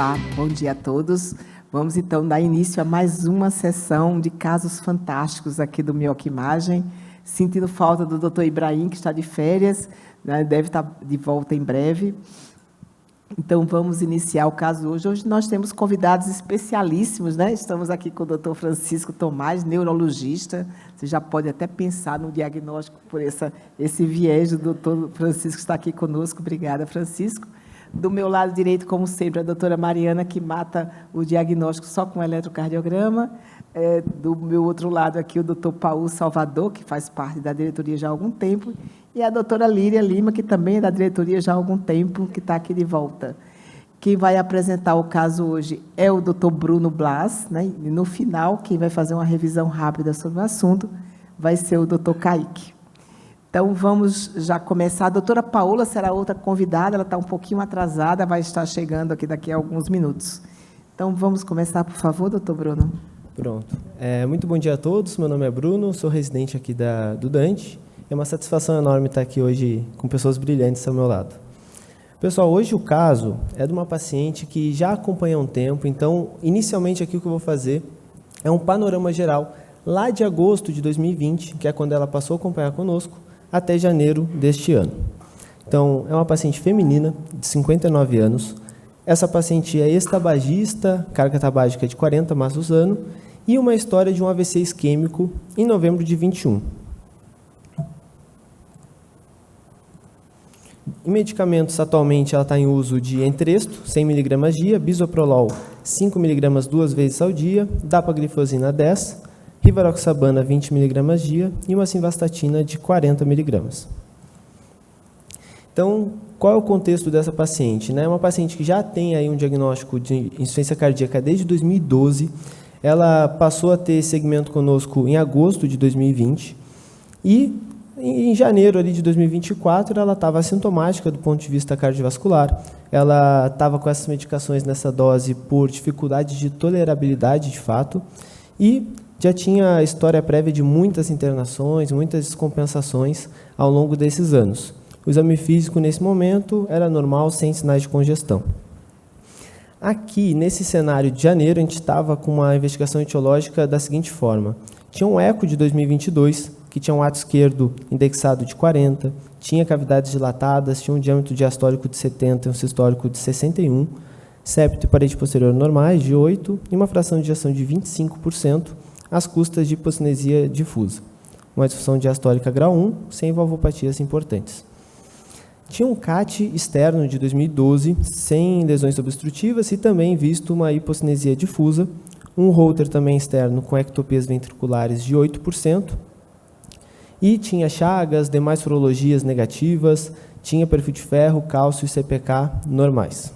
Olá, bom dia a todos. Vamos então dar início a mais uma sessão de casos fantásticos aqui do Mioquimagem. Sentindo falta do Dr. Ibrahim, que está de férias, né, deve estar de volta em breve. Então, vamos iniciar o caso hoje. Hoje nós temos convidados especialíssimos, né? Estamos aqui com o Dr. Francisco Tomás, neurologista. Você já pode até pensar no diagnóstico por esse viés do Dr. Francisco que está aqui conosco. Obrigada, Francisco. Do meu lado direito, como sempre, a doutora Mariana, que mata o diagnóstico só com eletrocardiograma. Do meu outro lado aqui, o doutor Paulo Salvador, que faz parte da diretoria já há algum tempo, e a doutora Líria Lima, que também é da diretoria já há algum tempo, que está aqui de volta. Quem vai apresentar o caso hoje é o doutor Bruno Blas, né? E no final, quem vai fazer uma revisão rápida sobre o assunto vai ser o doutor Kaique. Então, vamos já começar. A doutora Paola será outra convidada, ela está um pouquinho atrasada, vai estar chegando aqui daqui a alguns minutos. Então, vamos começar, por favor, doutor Bruno. Pronto. Muito bom dia a todos, meu nome é Bruno, sou residente aqui do Dante. É uma satisfação enorme estar aqui hoje com pessoas brilhantes ao meu lado. Pessoal, hoje o caso é de uma paciente que já acompanha há um tempo, então, inicialmente aqui o que eu vou fazer é um panorama geral lá de agosto de 2020, que é quando ela passou a acompanhar conosco, até janeiro deste ano. Então, é uma paciente feminina, de 59 anos. Essa paciente é ex-tabagista, carga tabágica de 40 maços ano, e uma história de um AVC isquêmico em novembro de 21. Em medicamentos, atualmente, ela está em uso de Entresto, 100 mg dia, Bisoprolol, 5 mg 2 vezes ao dia, Dapagliflozina 10, Rivaroxabana, 20 mg dia, e uma simvastatina de 40 mg. Então, qual é o contexto dessa paciente? É uma paciente que já tem aí um diagnóstico de insuficiência cardíaca desde 2012. Ela passou a ter segmento conosco em agosto de 2020 e em janeiro ali de 2024 ela estava assintomática do ponto de vista cardiovascular. Ela estava com essas medicações nessa dose por dificuldade de tolerabilidade de fato e já tinha história prévia de muitas internações, muitas descompensações ao longo desses anos. O exame físico, nesse momento, era normal, sem sinais de congestão. Aqui, nesse cenário de janeiro, a gente estava com uma investigação etiológica da seguinte forma. Tinha um eco de 2022, que tinha um ato esquerdo indexado de 40, tinha cavidades dilatadas, tinha um diâmetro diastólico de 70 e um sistólico de 61, septo e parede posterior normais de 8 e uma fração de ejeção de 25%, às custas de hipocinesia difusa. Uma disfunção diastólica grau 1, sem valvopatias importantes. Tinha um CAT externo de 2012, sem lesões obstrutivas e também visto uma hipocinesia difusa, um Holter também externo com ectopias ventriculares de 8%, e tinha chagas, demais sorologias negativas, tinha perfil de ferro, cálcio e CPK normais.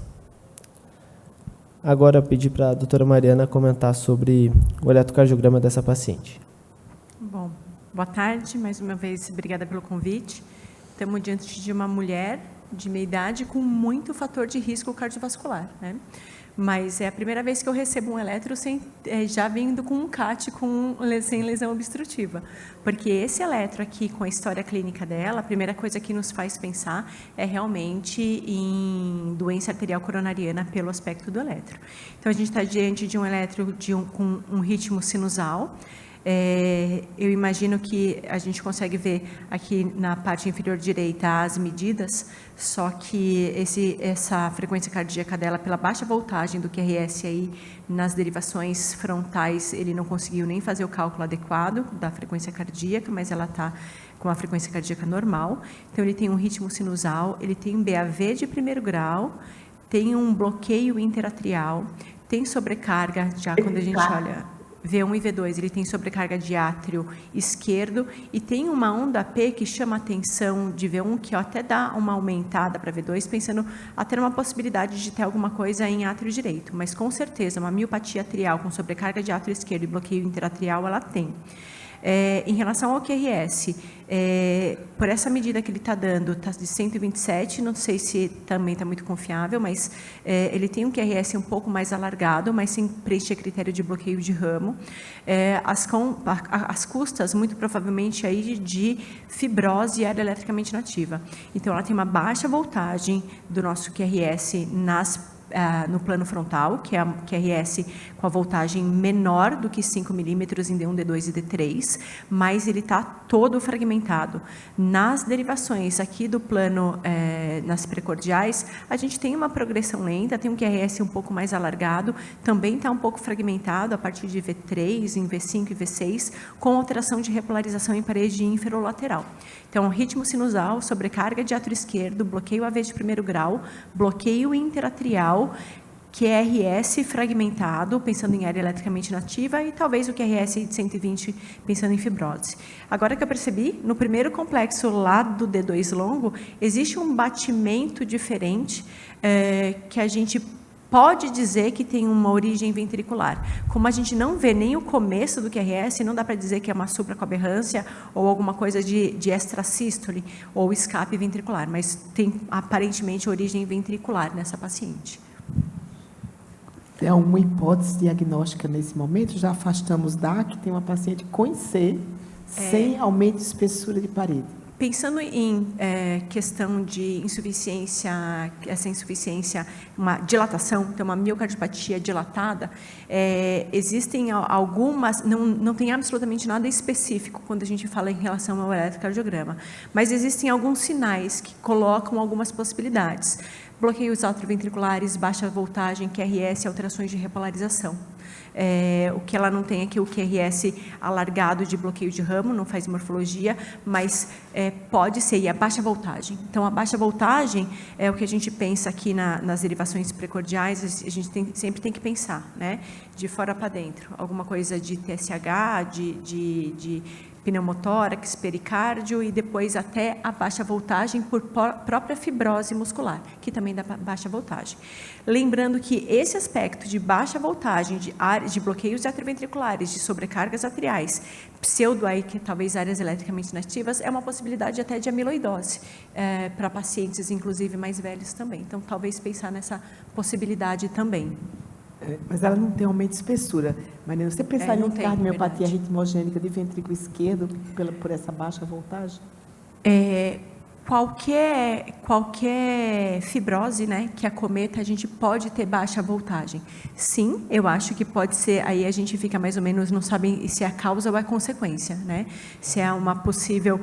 Agora, pedi para a doutora Mariana comentar sobre o eletrocardiograma dessa paciente. Bom, boa tarde, mais uma vez, obrigada pelo convite. Estamos diante de uma mulher de meia idade com muito fator de risco cardiovascular, né? Mas é a primeira vez que eu recebo um eletro já vindo com um CAT sem lesão obstrutiva. Porque esse eletro aqui, com a história clínica dela, a primeira coisa que nos faz pensar é realmente em doença arterial coronariana pelo aspecto do eletro. Então, a gente está diante de um eletro com um ritmo sinusal. Eu imagino que a gente consegue ver aqui na parte inferior direita as medidas, só que essa frequência cardíaca dela, pela baixa voltagem do QRS aí, nas derivações frontais, ele não conseguiu nem fazer o cálculo adequado da frequência cardíaca, mas ela está com a frequência cardíaca normal. Então, ele tem um ritmo sinusal, ele tem um BAV de primeiro grau, tem um bloqueio interatrial, tem sobrecarga, já quando a gente olha V1 e V2, ele tem sobrecarga de átrio esquerdo e tem uma onda P que chama a atenção de V1, que até dá uma aumentada para V2, pensando até numa possibilidade de ter alguma coisa em átrio direito, mas com certeza uma miopatia atrial com sobrecarga de átrio esquerdo e bloqueio interatrial ela tem. Em relação ao QRS, por essa medida que ele está dando, está de 127, não sei se também está muito confiável, mas ele tem um QRS um pouco mais alargado, mas sem preencher critério de bloqueio de ramo. As custas, muito provavelmente, aí de fibrose e área eletricamente nativa. Então, ela tem uma baixa voltagem do nosso QRS nas no plano frontal, que é a QRS com a voltagem menor do que 5 milímetros em D1, D2 e D3, mas ele está todo fragmentado. Nas derivações aqui do plano, nas precordiais, a gente tem uma progressão lenta, tem um QRS um pouco mais alargado, também está um pouco fragmentado a partir de V3, em V5 e V6, com alteração de repolarização em parede inferolateral. Então, ritmo sinusal, sobrecarga de átrio esquerdo, bloqueio AV de primeiro grau, bloqueio interatrial, QRS fragmentado, pensando em área eletricamente inativa, e talvez o QRS de 120, pensando em fibrose. Agora que eu percebi, no primeiro complexo lá do D2 longo, existe um batimento diferente que a gente pode dizer que tem uma origem ventricular. Como a gente não vê nem o começo do QRS, não dá para dizer que é uma supracoaberrância ou alguma coisa de extrasístole ou escape ventricular, mas tem aparentemente origem ventricular nessa paciente. Tem alguma hipótese diagnóstica nesse momento? Já afastamos DAC, tem uma paciente com IC, sem aumento de espessura de parede. Pensando em questão de insuficiência, essa insuficiência, uma dilatação, então uma miocardiopatia dilatada, existem algumas, não tem absolutamente nada específico quando a gente fala em relação ao eletrocardiograma, mas existem alguns sinais que colocam algumas possibilidades. Bloqueios atrioventriculares, baixa voltagem, QRS, alterações de repolarização. O que ela não tem aqui, o QRS alargado de bloqueio de ramo, não faz morfologia, mas pode ser, e a baixa voltagem. Então, a baixa voltagem é o que a gente pensa aqui nas derivações precordiais, a gente sempre tem que pensar, né? De fora para dentro. Alguma coisa de TSH, de pneumotórax, pericárdio e depois até a baixa voltagem por própria fibrose muscular, que também dá baixa voltagem. Lembrando que esse aspecto de baixa voltagem, de bloqueios atrioventriculares, de sobrecargas atriais, pseudo aí, que talvez áreas eletricamente inativas, é uma possibilidade até de amiloidose, para pacientes, inclusive, mais velhos também. Então, talvez pensar nessa possibilidade também. Mas ela não tem aumento de espessura. Marina, você pensar em cardiomiopatia ritmogênica de ventrículo esquerdo por essa baixa voltagem? Qualquer fibrose, né, que acometa, a gente pode ter baixa voltagem. Sim, eu acho que pode ser, aí a gente fica mais ou menos, não sabe se é a causa ou a consequência, né? Se é uma possível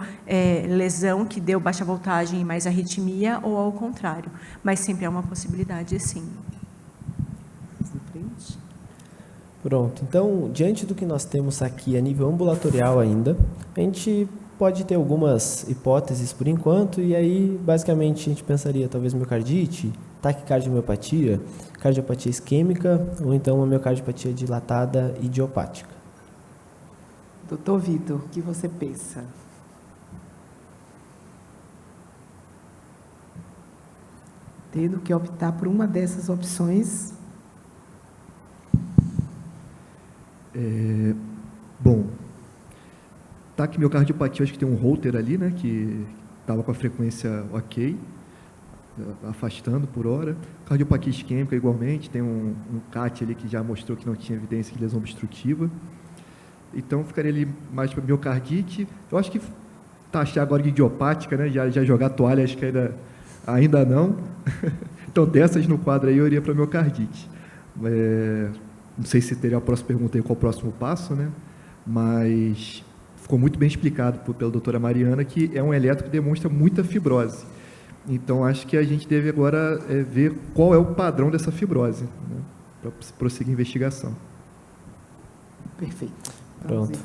lesão que deu baixa voltagem e mais arritmia ou ao contrário. Mas sempre é uma possibilidade, sim. Pronto, então, diante do que nós temos aqui a nível ambulatorial ainda, a gente pode ter algumas hipóteses por enquanto, e aí, basicamente, a gente pensaria talvez miocardite, taquicardiomiopatia, cardiopatia isquêmica, ou então uma miocardiopatia dilatada idiopática. Doutor Vitor, o que você pensa? Tendo que optar por uma dessas opções... Bom, taquimiocardiopatia, acho que tem um Holter ali, né, que estava com a frequência ok, afastando por hora. Cardiopatia isquêmica, igualmente, tem um CAT ali que já mostrou que não tinha evidência de lesão obstrutiva. Então, ficaria ali mais para miocardite. Eu acho que taxar agora de idiopática, né, já jogar toalha, acho que ainda não. Então, dessas no quadro aí, eu iria para miocardite. Não sei se teria a próxima pergunta aí, qual o próximo passo, né? Mas ficou muito bem explicado pela doutora Mariana que é um eletro que demonstra muita fibrose. Então, acho que a gente deve agora ver qual é o padrão dessa fibrose, né? Para prosseguir a investigação. Perfeito. Pronto.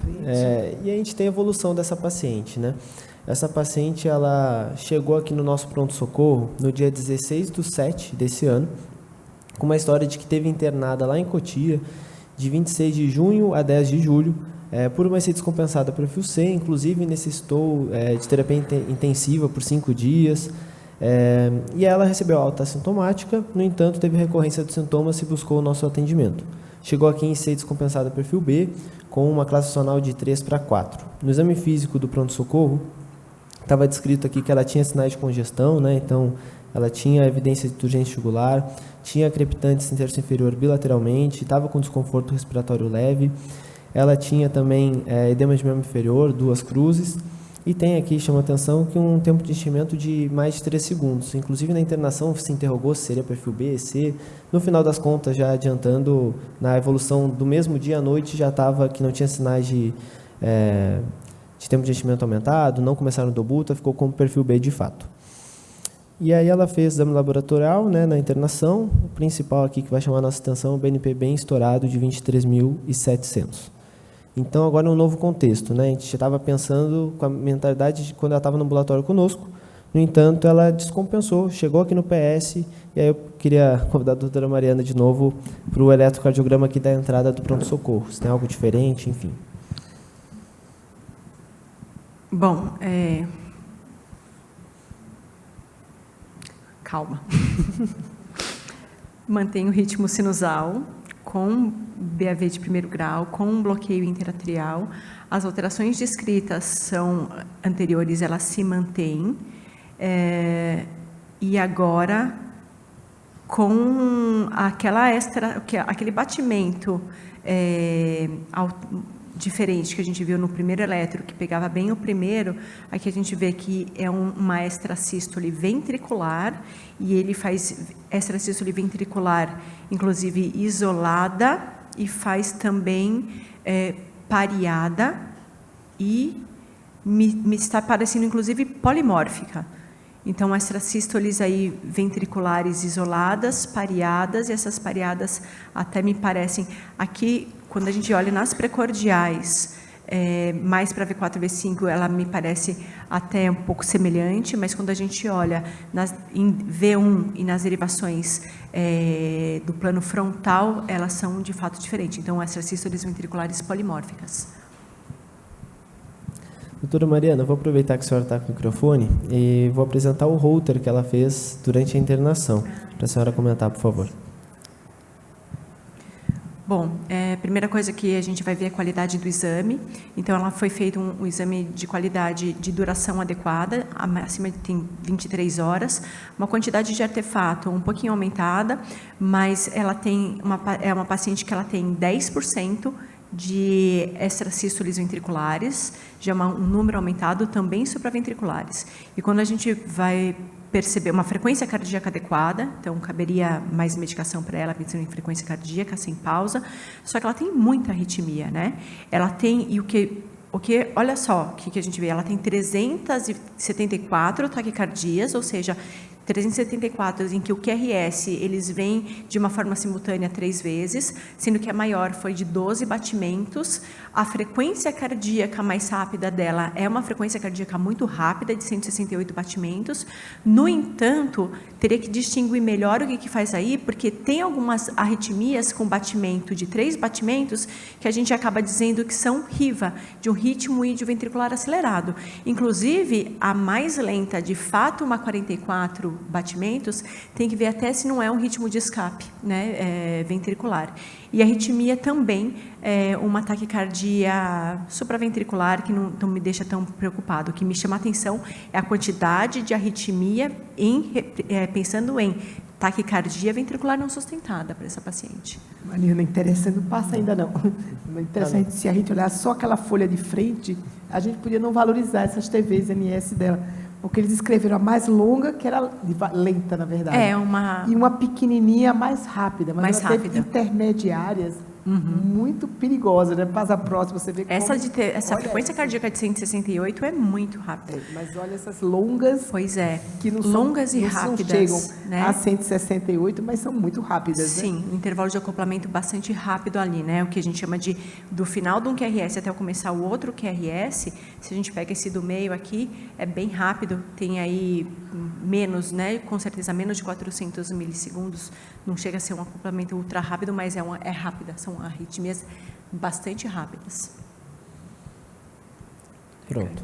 E a gente tem a evolução dessa paciente, né? Essa paciente, ela chegou aqui no nosso pronto-socorro no dia 16/7 desse ano, com uma história de que teve internada lá em Cotia, de 26 de junho a 10 de julho, por uma IC descompensada por FUC, inclusive necessitou de terapia intensiva por 5 dias, e ela recebeu alta assintomática, no entanto, teve recorrência dos sintomas e buscou o nosso atendimento. Chegou aqui em IC descompensada perfil B, com uma classe funcional de 3/4. No exame físico do pronto-socorro, estava descrito aqui que ela tinha sinais de congestão, né? Então, ela tinha evidência de turgência jugular, tinha crepitantes em terço inferior bilateralmente, estava com desconforto respiratório leve, ela tinha também edema de membro inferior, 2 cruzes, E tem aqui, chama atenção, que um tempo de enchimento de mais de 3 segundos. Inclusive, na internação se interrogou se seria perfil B, C. No final das contas, já adiantando, na evolução do mesmo dia à noite, já estava que não tinha sinais de tempo de enchimento aumentado, não começaram dobuta, ficou como perfil B de fato. E aí ela fez exame laboratorial, né, na internação. O principal aqui que vai chamar a nossa atenção é o BNP bem estourado de 23.700. Então, agora é um novo contexto, né? A gente já estava pensando com a mentalidade de quando ela estava no ambulatório conosco. No entanto, ela descompensou, chegou aqui no PS, e aí eu queria convidar a doutora Mariana de novo para o eletrocardiograma aqui da entrada do pronto-socorro. Se tem algo diferente, enfim. Bom, calma. Mantém o ritmo sinusal, com BAV de primeiro grau, com um bloqueio interatrial. As alterações descritas são anteriores, elas se mantêm. E agora, com aquele batimento diferente que a gente viu no primeiro eletro, que pegava bem o primeiro, aqui a gente vê que é uma extrasístole ventricular, e ele faz extrasístole ventricular, inclusive isolada, e faz também pareada, e me está parecendo, inclusive, polimórfica. Então, extrasístoles aí ventriculares isoladas, pareadas, e essas pareadas até me parecem, aqui, quando a gente olha nas precordiais, mais para V4 e V5, ela me parece até um pouco semelhante, mas quando a gente olha em V1 e nas derivações do plano frontal, elas são de fato diferentes. Então, extrasístoles ventriculares polimórficas. Doutora Mariana, vou aproveitar que a senhora está com o microfone e vou apresentar o holter que ela fez durante a internação, para a senhora comentar, por favor. Bom, primeira coisa que a gente vai ver é a qualidade do exame. Então, ela foi feito um exame de qualidade de duração adequada, acima de 23 horas, uma quantidade de artefato um pouquinho aumentada, mas ela tem uma paciente que ela tem 10% de extrasístoles ventriculares, já é um número aumentado, também supraventriculares. E quando a gente vai perceber uma frequência cardíaca adequada, então caberia mais medicação para ela, pensando em frequência cardíaca, sem pausa, só que ela tem muita arritmia, né? Ela tem, e olha só, o que a gente vê, ela tem 374 taquicardias, ou seja, 374 em que o QRS, eles vêm de uma forma simultânea 3 vezes, sendo que a maior foi de 12 batimentos. A frequência cardíaca mais rápida dela é uma frequência cardíaca muito rápida, de 168 batimentos. No entanto, teria que distinguir melhor o que faz aí, porque tem algumas arritmias com batimento de 3 batimentos que a gente acaba dizendo que são RIVA, de um ritmo idioventricular acelerado. Inclusive, a mais lenta, de fato, uma 44 batimentos, tem que ver até se não é um ritmo de escape, né, ventricular. E a arritmia também é uma taquicardia supraventricular que não me deixa tão preocupado. O que me chama a atenção é a quantidade de arritmia pensando em taquicardia ventricular não sustentada para essa paciente. Mariana, interessante, não passa ainda não. Interessante, se a gente olhar só aquela folha de frente, a gente podia não valorizar essas TVs MS dela, porque eles escreveram a mais longa, que era lenta, na verdade. E uma pequenininha mais rápida, mas mais ela rápida. teve intermediárias muito perigosas, né? Passa a próxima, você vê como... Essa frequência cardíaca de 168 é muito rápida. Mas olha essas longas... Pois é, que não longas são, e não rápidas. Chegam né? a 168, mas são muito rápidas. Sim, né? um intervalo de acoplamento bastante rápido ali, né? O que a gente chama de, do final de um QRS até eu começar o outro QRS, se a gente pega esse do meio aqui, é bem rápido, tem aí menos, né? Com certeza menos de 400 milissegundos, não chega a ser um acoplamento ultra rápido, mas é rápida, são arritmias bastante rápidas. Pronto.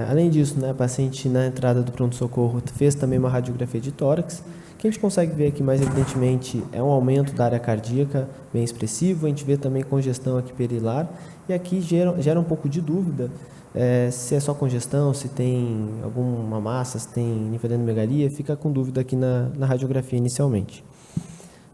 Além disso, né, a paciente na entrada do pronto-socorro fez também uma radiografia de tórax, que a gente consegue ver aqui mais evidentemente é um aumento da área cardíaca bem expressivo, a gente vê também congestão aqui perilar, e aqui gera um pouco de dúvida se é só congestão, se tem alguma massa, se tem linfadenomegalia, fica com dúvida aqui na radiografia inicialmente.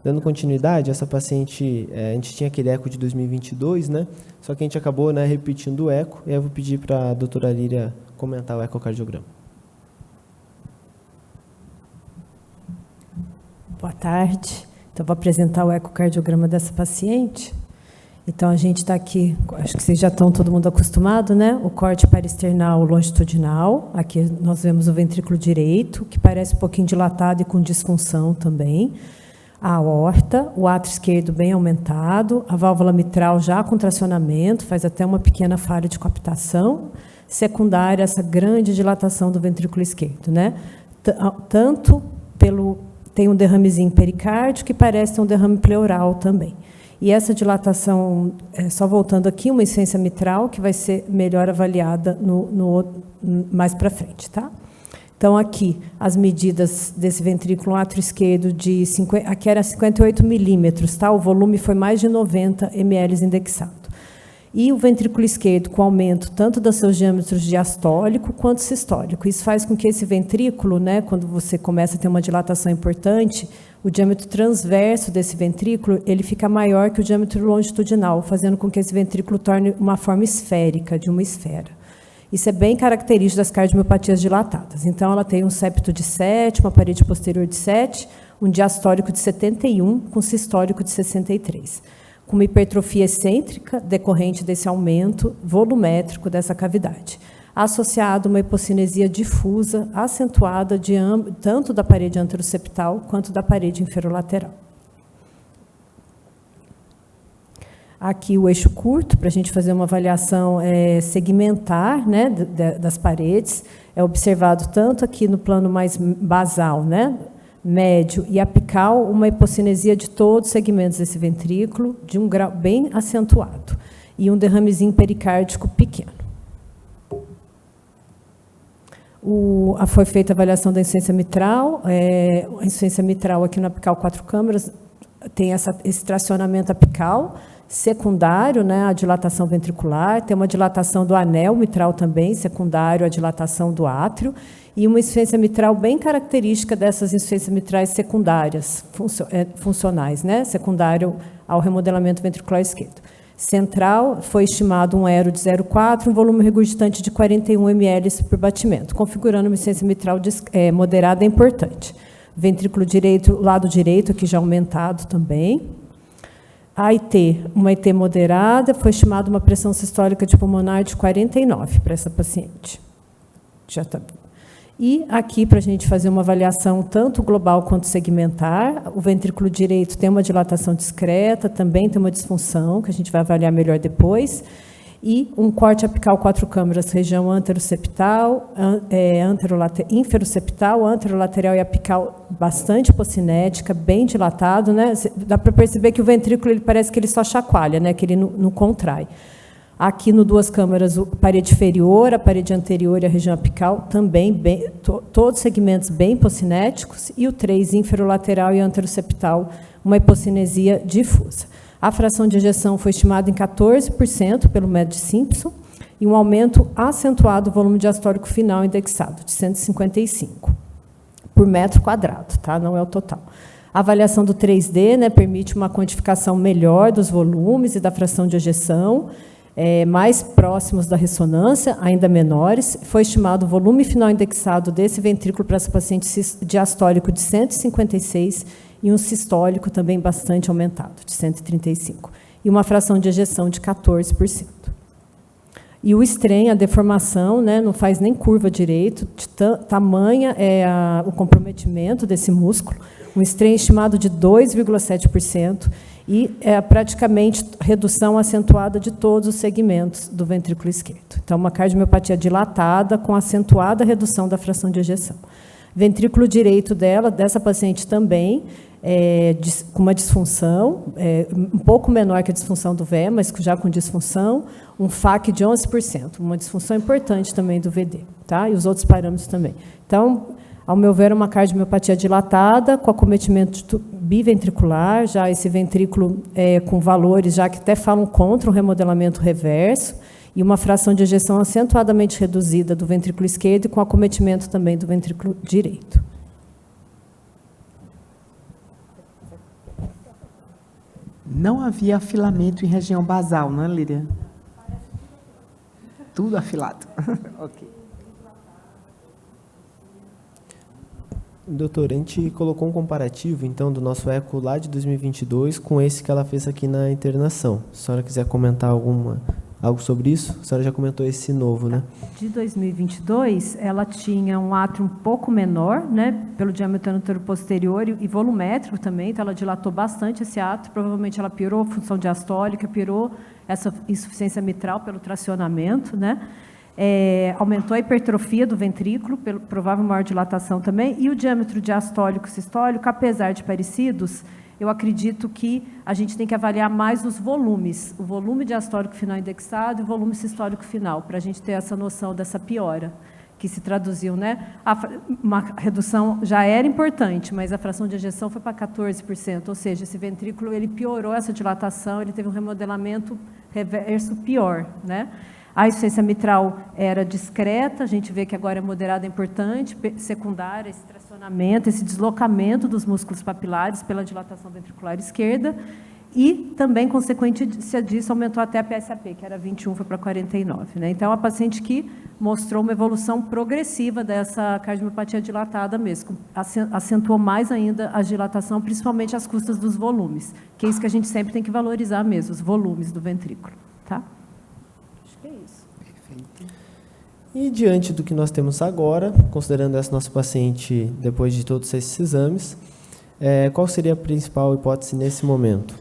Dando continuidade, essa paciente, a gente tinha aquele eco de 2022, né? Só que a gente acabou, né, repetindo o eco, e eu vou pedir para a doutora Líria comentar o ecocardiograma. Boa tarde. Então, vou apresentar o ecocardiograma dessa paciente. Então, a gente está aqui, acho que vocês já estão todo mundo acostumado, né? O corte parasternal longitudinal. Aqui nós vemos o ventrículo direito, que parece um pouquinho dilatado e com disfunção também. A aorta, o átrio esquerdo bem aumentado, a válvula mitral já com tracionamento, faz até uma pequena falha de captação. Secundária, essa grande dilatação do ventrículo esquerdo, né? Tanto tem um derramezinho pericárdio, que parece ter um derrame pleural também. E essa dilatação, só voltando aqui, uma insuficiência mitral, que vai ser melhor avaliada mais para frente, tá? Então, aqui, as medidas desse ventrículo átrio esquerdo, aqui era 58 milímetros, tá? O volume foi mais de 90 ml indexado. E o ventrículo esquerdo com aumento tanto dos seus diâmetros diastólico quanto sistólico. Isso faz com que esse ventrículo, né, quando você começa a ter uma dilatação importante, o diâmetro transverso desse ventrículo ele fica maior que o diâmetro longitudinal, fazendo com que esse ventrículo torne uma forma esférica, de uma esfera. Isso é bem característico das cardiomiopatias dilatadas. Então, ela tem um septo de 7, uma parede posterior de 7, um diastólico de 71, com sistólico de 63. Com uma hipertrofia excêntrica decorrente desse aumento volumétrico dessa cavidade, associado a uma hipocinesia difusa, acentuada tanto da parede anteroseptal quanto da parede inferolateral. Aqui o eixo curto, para a gente fazer uma avaliação segmentar, né, das paredes, é observado tanto aqui no plano mais basal, né, médio e apical, uma hipocinesia de todos os segmentos desse ventrículo, de um grau bem acentuado, e um derramezinho pericárdico pequeno. Foi feita a avaliação da insuficiência mitral. A insuficiência mitral aqui no apical 4 câmaras tem esse tracionamento apical, secundário, né, a dilatação ventricular, tem uma dilatação do anel mitral também, secundário à dilatação do átrio, e uma insuficiência mitral bem característica dessas insuficiências mitrais secundárias, funcionais, né, secundário ao remodelamento ventricular esquerdo. Central, foi estimado um ERO de 0,4, um volume regurgitante de 41 ml por batimento, configurando uma insuficiência mitral moderada e importante. Ventrículo direito, lado direito, aqui já aumentado também. A IT, uma IT moderada, foi estimada uma pressão sistólica de pulmonar de 49 para essa paciente. Já está. E aqui, para a gente fazer uma avaliação tanto global quanto segmentar, o ventrículo direito tem uma dilatação discreta, também tem uma disfunção, que a gente vai avaliar melhor depois, e um corte apical 4 câmaras, região anteroseptal, inferoseptal, anterolateral e apical bastante hipocinética, bem dilatado, né? Dá para perceber que o ventrículo ele parece que ele só chacoalha, né? Que ele não contrai. Aqui no 2 câmaras, a parede inferior, a parede anterior e a região apical também todos segmentos bem hipocinéticos, e o 3 inferolateral e anteroseptal, uma hipocinesia difusa. A fração de ejeção foi estimada em 14% pelo método de Simpson e um aumento acentuado do volume diastólico final indexado, de 155 por metro quadrado, tá? Não é o total. A avaliação do 3D, né, permite uma quantificação melhor dos volumes e da fração de ejeção, mais próximos da ressonância, ainda menores. Foi estimado o volume final indexado desse ventrículo para essa paciente diastólico de 156 e um sistólico também bastante aumentado, de 135, e uma fração de ejeção de 14%. E o strain, a deformação, né, não faz nem curva direito, de tamanha o comprometimento desse músculo, um strain estimado de 2,7%, e praticamente redução acentuada de todos os segmentos do ventrículo esquerdo. Então, uma cardiomiopatia dilatada com acentuada redução da fração de ejeção. Ventrículo direito dessa paciente também, com uma disfunção, um pouco menor que a disfunção do VE, mas já com disfunção, um FAC de 11%, uma disfunção importante também do VD, tá? E os outros parâmetros também. Então, ao meu ver, uma cardiomiopatia dilatada, com acometimento biventricular, já esse ventrículo com valores já que até falam contra o remodelamento reverso, e uma fração de ejeção acentuadamente reduzida do ventrículo esquerdo e com acometimento também do ventrículo direito. Não havia afilamento em região basal, não é, Líria? Tudo afilado. Ok. Doutor, a gente colocou um comparativo, então, do nosso eco lá de 2022 com esse que ela fez aqui na internação. Se a senhora quiser comentar algo sobre isso, a senhora já comentou esse novo, né? De 2022, ela tinha um átrio um pouco menor, né, pelo diâmetro anteroposterior e volumétrico também, então ela dilatou bastante esse átrio, provavelmente ela piorou a função diastólica, piorou essa insuficiência mitral pelo tracionamento, né? Aumentou a hipertrofia do ventrículo, pelo provável maior dilatação também, e o diâmetro diastólico e sistólico, apesar de parecidos, eu acredito que a gente tem que avaliar mais os volumes, o volume diastólico final indexado e o volume sistólico final, para a gente ter essa noção dessa piora, que se traduziu, né? Uma redução já era importante, mas a fração de ejeção foi para 14%, ou seja, esse ventrículo ele piorou essa dilatação, ele teve um remodelamento reverso pior, né? A insuficiência mitral era discreta, a gente vê que agora é moderada, é importante, secundária, esse tracionamento, esse deslocamento dos músculos papilares pela dilatação ventricular esquerda, e também, consequência disso, aumentou até a PSAP, que era 21, foi para 49. Né? Então, é uma paciente que mostrou uma evolução progressiva dessa cardiomiopatia dilatada mesmo, acentuou mais ainda a dilatação, principalmente às custas dos volumes, que é isso que a gente sempre tem que valorizar mesmo, os volumes do ventrículo. Tá? E diante do que nós temos agora, considerando essa nossa paciente depois de todos esses exames, qual seria a principal hipótese nesse momento?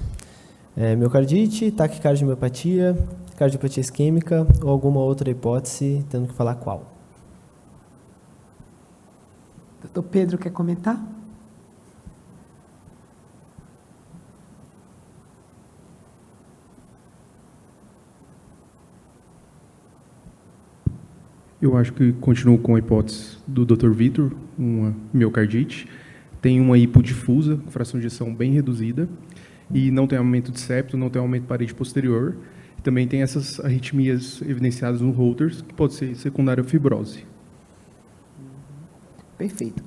Miocardite, taquicardiomiopatia, cardiopatia isquêmica ou alguma outra hipótese, tendo que falar qual? Doutor Pedro, quer comentar? Eu acho que continuo com a hipótese do Dr. Vitor, uma miocardite. Tem uma hipodifusa, com fração de ejeção bem reduzida, e não tem aumento de septo, não tem aumento de parede posterior. Também tem essas arritmias evidenciadas no Holters, que pode ser secundária fibrose. Perfeito.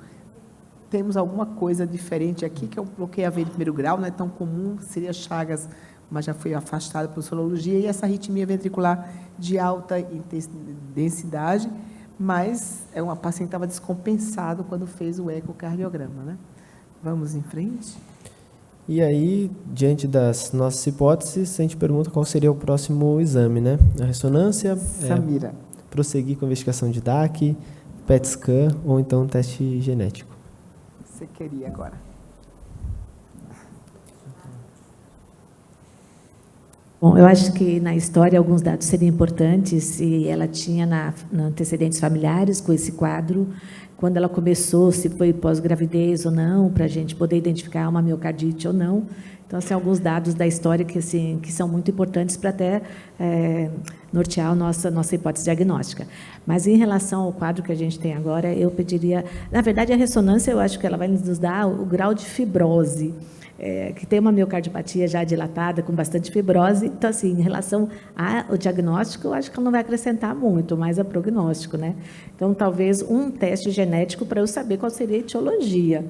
Temos alguma coisa diferente aqui, que é o bloqueio AV de primeiro grau, não é tão comum, seria Chagas, mas já foi afastada por sorologia, e essa arritmia ventricular de alta densidade, mas uma paciente estava descompensado quando fez o ecocardiograma, né? Vamos em frente. E aí, diante das nossas hipóteses, a gente pergunta qual seria o próximo exame, né? A ressonância, Samira. Prosseguir com a investigação de DAC, PET scan ou então teste genético. Você queria agora. Bom, eu acho que na história alguns dados seriam importantes, se ela tinha na antecedentes familiares com esse quadro, quando ela começou, se foi pós-gravidez ou não, para a gente poder identificar uma miocardite ou não. Então, assim, alguns dados da história que são muito importantes para até nortear a nossa hipótese diagnóstica. Mas, em relação ao quadro que a gente tem agora, eu pediria... Na verdade, a ressonância, eu acho que ela vai nos dar o grau de fibrose, que tem uma miocardiopatia já dilatada, com bastante fibrose. Então, assim, em relação ao diagnóstico, eu acho que ela não vai acrescentar muito, mais a prognóstico, né? Então, talvez um teste genético para eu saber qual seria a etiologia.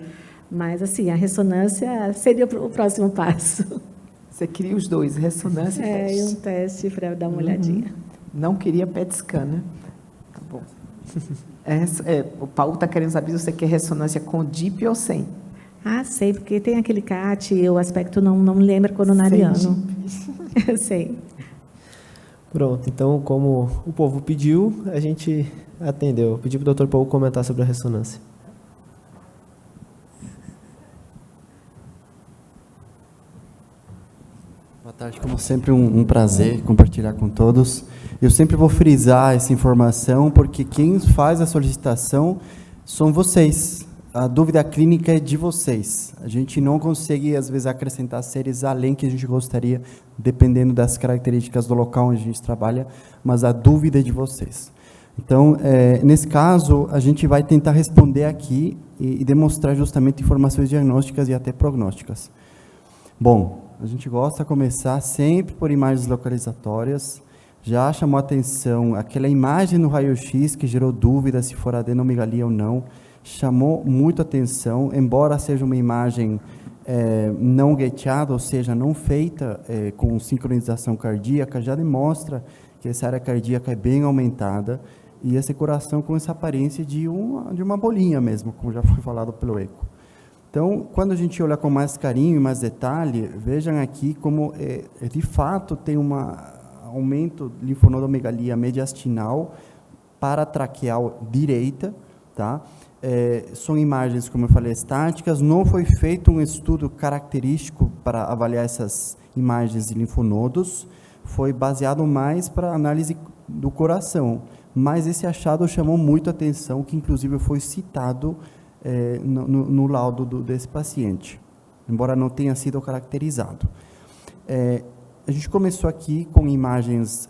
Mas, assim, a ressonância seria o próximo passo. Você queria os dois, ressonância e teste. E um teste para dar uma olhadinha. Não queria PET scan, né? Tá bom. O Paulo está querendo saber se você quer ressonância com DIP ou sem. Ah, sei, porque tem aquele CAT e o aspecto não me lembra coronariano. Sei. Pronto, então, como o povo pediu, a gente atendeu. Pedi para o Dr. Paulo comentar sobre a ressonância. Boa tarde, como sempre, um prazer compartilhar com todos. Eu sempre vou frisar essa informação, porque quem faz a solicitação são vocês. A dúvida clínica é de vocês. A gente não consegue, às vezes, acrescentar séries além que a gente gostaria, dependendo das características do local onde a gente trabalha, mas a dúvida é de vocês. Então, nesse caso, a gente vai tentar responder aqui e demonstrar justamente informações diagnósticas e até prognósticas. Bom, a gente gosta de começar sempre por imagens localizatórias. Já chamou a atenção aquela imagem no raio-x que gerou dúvida se for adenomegalia ou não. Chamou muito atenção, embora seja uma imagem não gateada, ou seja, não feita com sincronização cardíaca, já demonstra que essa área cardíaca é bem aumentada e esse coração com essa aparência de uma bolinha mesmo, como já foi falado pelo eco. Então, quando a gente olha com mais carinho e mais detalhe, vejam aqui como, de fato, tem um aumento de linfonodomegalia mediastinal paratraqueal direita, tá? São imagens, como eu falei, estáticas, não foi feito um estudo característico para avaliar essas imagens de linfonodos, foi baseado mais para análise do coração, mas esse achado chamou muito a atenção, que inclusive foi citado no laudo desse paciente, embora não tenha sido caracterizado. A gente começou aqui com imagens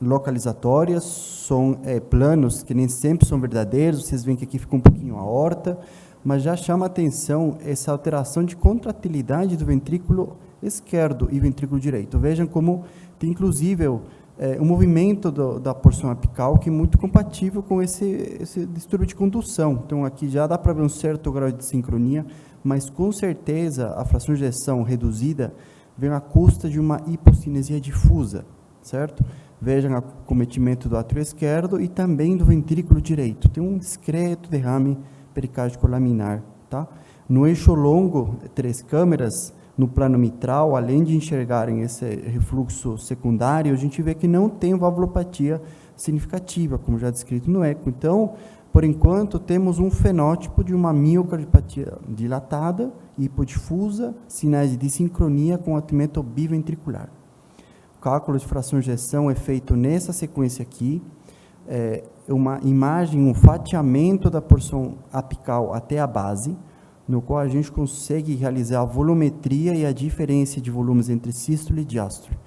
localizatórias, são planos que nem sempre são verdadeiros, vocês veem que aqui fica um pouquinho a aorta, mas já chama a atenção essa alteração de contratilidade do ventrículo esquerdo e ventrículo direito. Vejam como tem, inclusive, um movimento da porção apical que é muito compatível com esse distúrbio de condução. Então, aqui já dá para ver um certo grau de sincronia, mas, com certeza, a fração de ejeção reduzida vem à custa de uma hipocinesia difusa, certo? Vejam o acometimento do átrio esquerdo e também do ventrículo direito. Tem um discreto derrame pericárdico laminar, tá? No eixo longo, 3 câmeras, no plano mitral, além de enxergarem esse refluxo secundário, a gente vê que não tem valvulopatia significativa, como já descrito no eco. Então, por enquanto, temos um fenótipo de uma miocardiopatia dilatada, hipodifusa, sinais de dissincronia com aumento biventricular. O cálculo de fração de ejeção é feito nessa sequência aqui, uma imagem, um fatiamento da porção apical até a base, no qual a gente consegue realizar a volumetria e a diferença de volumes entre sístole e diástole.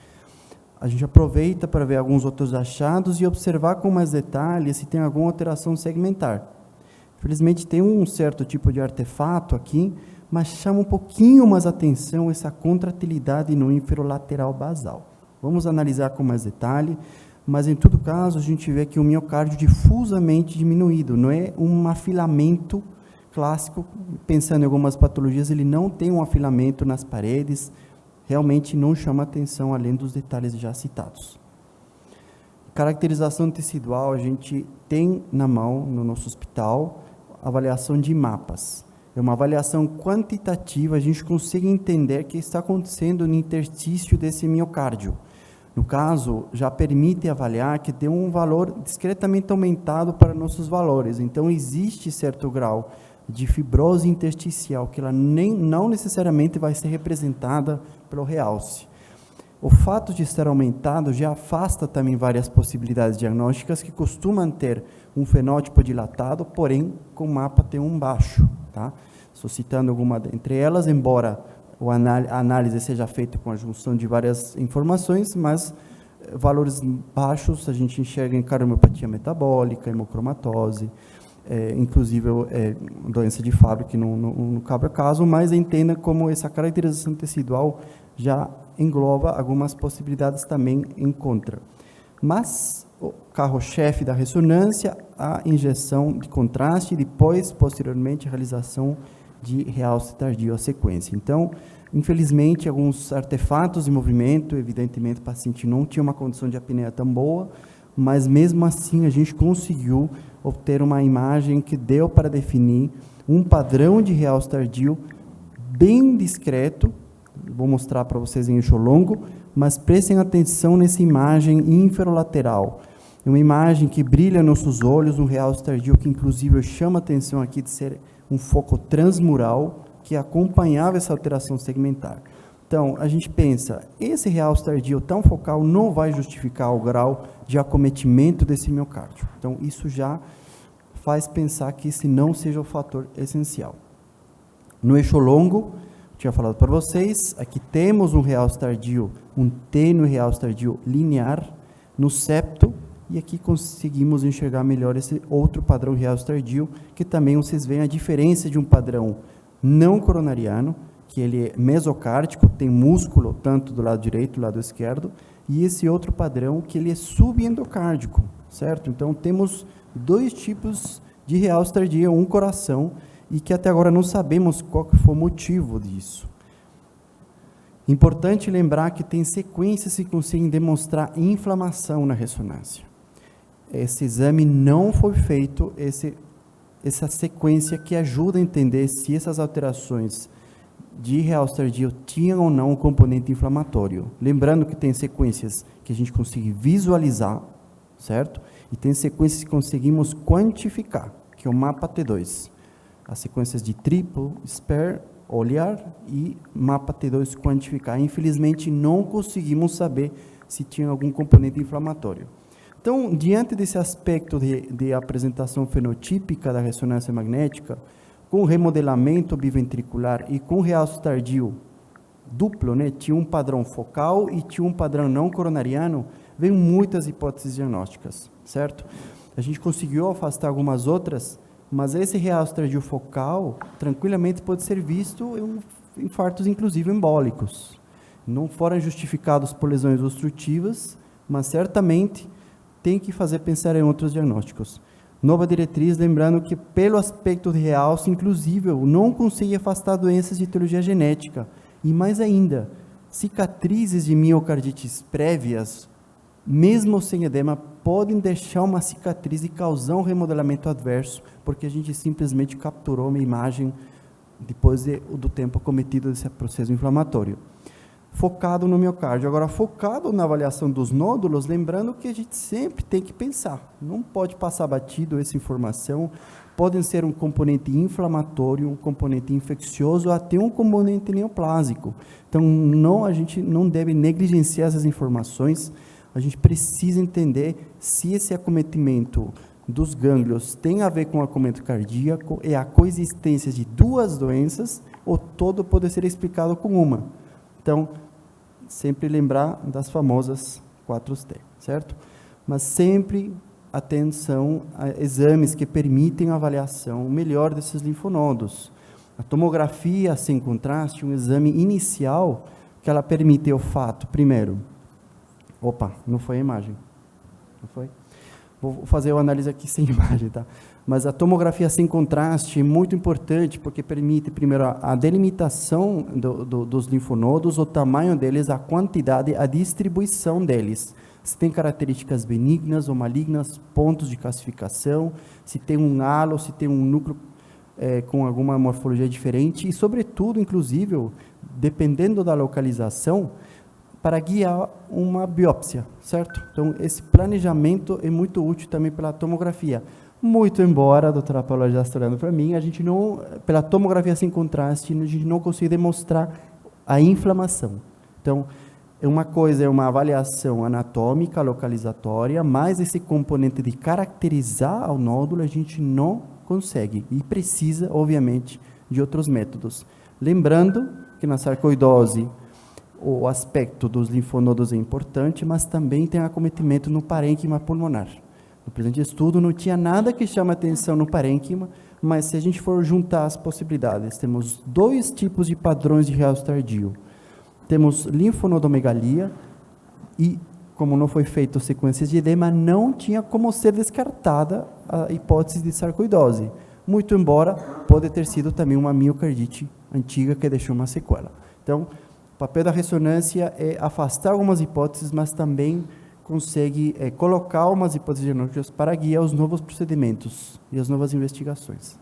A gente aproveita para ver alguns outros achados e observar com mais detalhe se tem alguma alteração segmentar. Infelizmente, tem um certo tipo de artefato aqui, mas chama um pouquinho mais atenção essa contratilidade no inferolateral basal. Vamos analisar com mais detalhe, mas em todo caso, a gente vê que o miocárdio difusamente diminuído, não é um afilamento clássico, pensando em algumas patologias, ele não tem um afilamento nas paredes, realmente não chama atenção, além dos detalhes já citados. Caracterização tecidual, a gente tem na mão, no nosso hospital, avaliação de mapas. É uma avaliação quantitativa, a gente consegue entender o que está acontecendo no interstício desse miocárdio. No caso, já permite avaliar que tem um valor discretamente aumentado para nossos valores. Então, existe certo grau de fibrose intersticial, que ela não necessariamente vai ser representada pelo realce. O fato de estar aumentado já afasta também várias possibilidades diagnósticas que costumam ter um fenótipo dilatado, porém, com o mapa T1 baixo. Tá? Estou citando alguma entre elas, embora a análise seja feita com a junção de várias informações, mas valores baixos a gente enxerga em cardiomiopatia metabólica, hemocromatose, inclusive doença de Fabry, que não cabe a caso, mas entenda como essa caracterização tecidual já engloba algumas possibilidades também em contra. Mas o carro-chefe da ressonância, a injeção de contraste e depois, posteriormente, a realização de realce tardio à sequência. Então, infelizmente, alguns artefatos de movimento, evidentemente o paciente não tinha uma condição de apneia tão boa, mas mesmo assim a gente conseguiu obter uma imagem que deu para definir um padrão de realce tardio bem discreto. Vou mostrar para vocês em eixo longo, mas prestem atenção nessa imagem inferolateral. É uma imagem que brilha nos nossos olhos, um realce tardio que inclusive chama a atenção aqui de ser um foco transmural que acompanhava essa alteração segmentar. Então, a gente pensa, esse realce tardio tão focal não vai justificar o grau de acometimento desse miocárdio. Então, isso já faz pensar que esse não seja o fator essencial. No eixo longo, tinha falado para vocês, aqui temos um realce tardio, um tênue realce tardio linear no septo, e aqui conseguimos enxergar melhor esse outro padrão realce tardio, que também vocês veem a diferença de um padrão não coronariano, que ele é mesocárdico, tem músculo tanto do lado direito, do lado esquerdo, e esse outro padrão que ele é subendocárdico, certo? Então, temos dois tipos de realce tardio, um coração, e que até agora não sabemos qual que foi o motivo disso. Importante lembrar que tem sequências que conseguem demonstrar inflamação na ressonância. Esse exame não foi feito, essa sequência que ajuda a entender se essas alterações de realce tardio tinham ou não um componente inflamatório. Lembrando que tem sequências que a gente consegue visualizar, certo? E tem sequências que conseguimos quantificar, que é o mapa T2. As sequências de triplo, SPER, olhar e mapa T2 quantificar. Infelizmente, não conseguimos saber se tinha algum componente inflamatório. Então, diante desse aspecto de apresentação fenotípica da ressonância magnética, com remodelamento biventricular e com realce tardio duplo, né, tinha um padrão focal e tinha um padrão não coronariano, vem muitas hipóteses diagnósticas, certo? A gente conseguiu afastar algumas outras, mas esse realce tardio focal, tranquilamente pode ser visto em infartos, inclusive embólicos. Não foram justificados por lesões obstrutivas, mas certamente tem que fazer pensar em outros diagnósticos. Nova diretriz, lembrando que pelo aspecto de realce, inclusive, não consegue afastar doenças de etiologia genética. E mais ainda, cicatrizes de miocardites prévias, mesmo sem edema, podem deixar uma cicatriz e causar um remodelamento adverso, porque a gente simplesmente capturou uma imagem depois do tempo cometido desse processo inflamatório. Focado no miocárdio. Agora, focado na avaliação dos nódulos, lembrando que a gente sempre tem que pensar, não pode passar batido essa informação, podem ser um componente inflamatório, um componente infeccioso, até um componente neoplásico. Então, a gente não deve negligenciar essas informações, a gente precisa entender se esse acometimento dos gânglios tem a ver com o acometimento cardíaco, é a coexistência de duas doenças, ou todo pode ser explicado com uma. Então, sempre lembrar das famosas 4T, certo? Mas sempre atenção a exames que permitem a avaliação melhor desses linfonodos. A tomografia sem contraste, um exame inicial, que ela permite o fato, primeiro, não foi a imagem, não foi? Vou fazer uma análise aqui sem imagem, tá? Mas a tomografia sem contraste é muito importante, porque permite, primeiro, a delimitação dos linfonodos, o tamanho deles, a quantidade, a distribuição deles. Se tem características benignas ou malignas, pontos de classificação, se tem um halo, se tem um núcleo com alguma morfologia diferente, e, sobretudo, inclusive, dependendo da localização, para guiar uma biópsia, certo? Então, esse planejamento é muito útil também pela tomografia. Muito embora, a doutora Paula já está olhando para mim, a gente não, pela tomografia sem contraste, a gente não consegue demonstrar a inflamação. Então, uma coisa é uma avaliação anatômica, localizatória, mas esse componente de caracterizar o nódulo a gente não consegue e precisa, obviamente, de outros métodos. Lembrando que na sarcoidose, o aspecto dos linfonodos é importante, mas também tem acometimento no parênquima pulmonar. No presente estudo não tinha nada que chama atenção no parênquima, mas se a gente for juntar as possibilidades, temos dois tipos de padrões de realce tardio. Temos linfonodomegalia e, como não foi feito sequências de edema, não tinha como ser descartada a hipótese de sarcoidose. Muito embora pode ter sido também uma miocardite antiga que deixou uma sequela. Então, o papel da ressonância é afastar algumas hipóteses, mas também consegue colocar umas hipóteses diagnósticas para guiar os novos procedimentos e as novas investigações.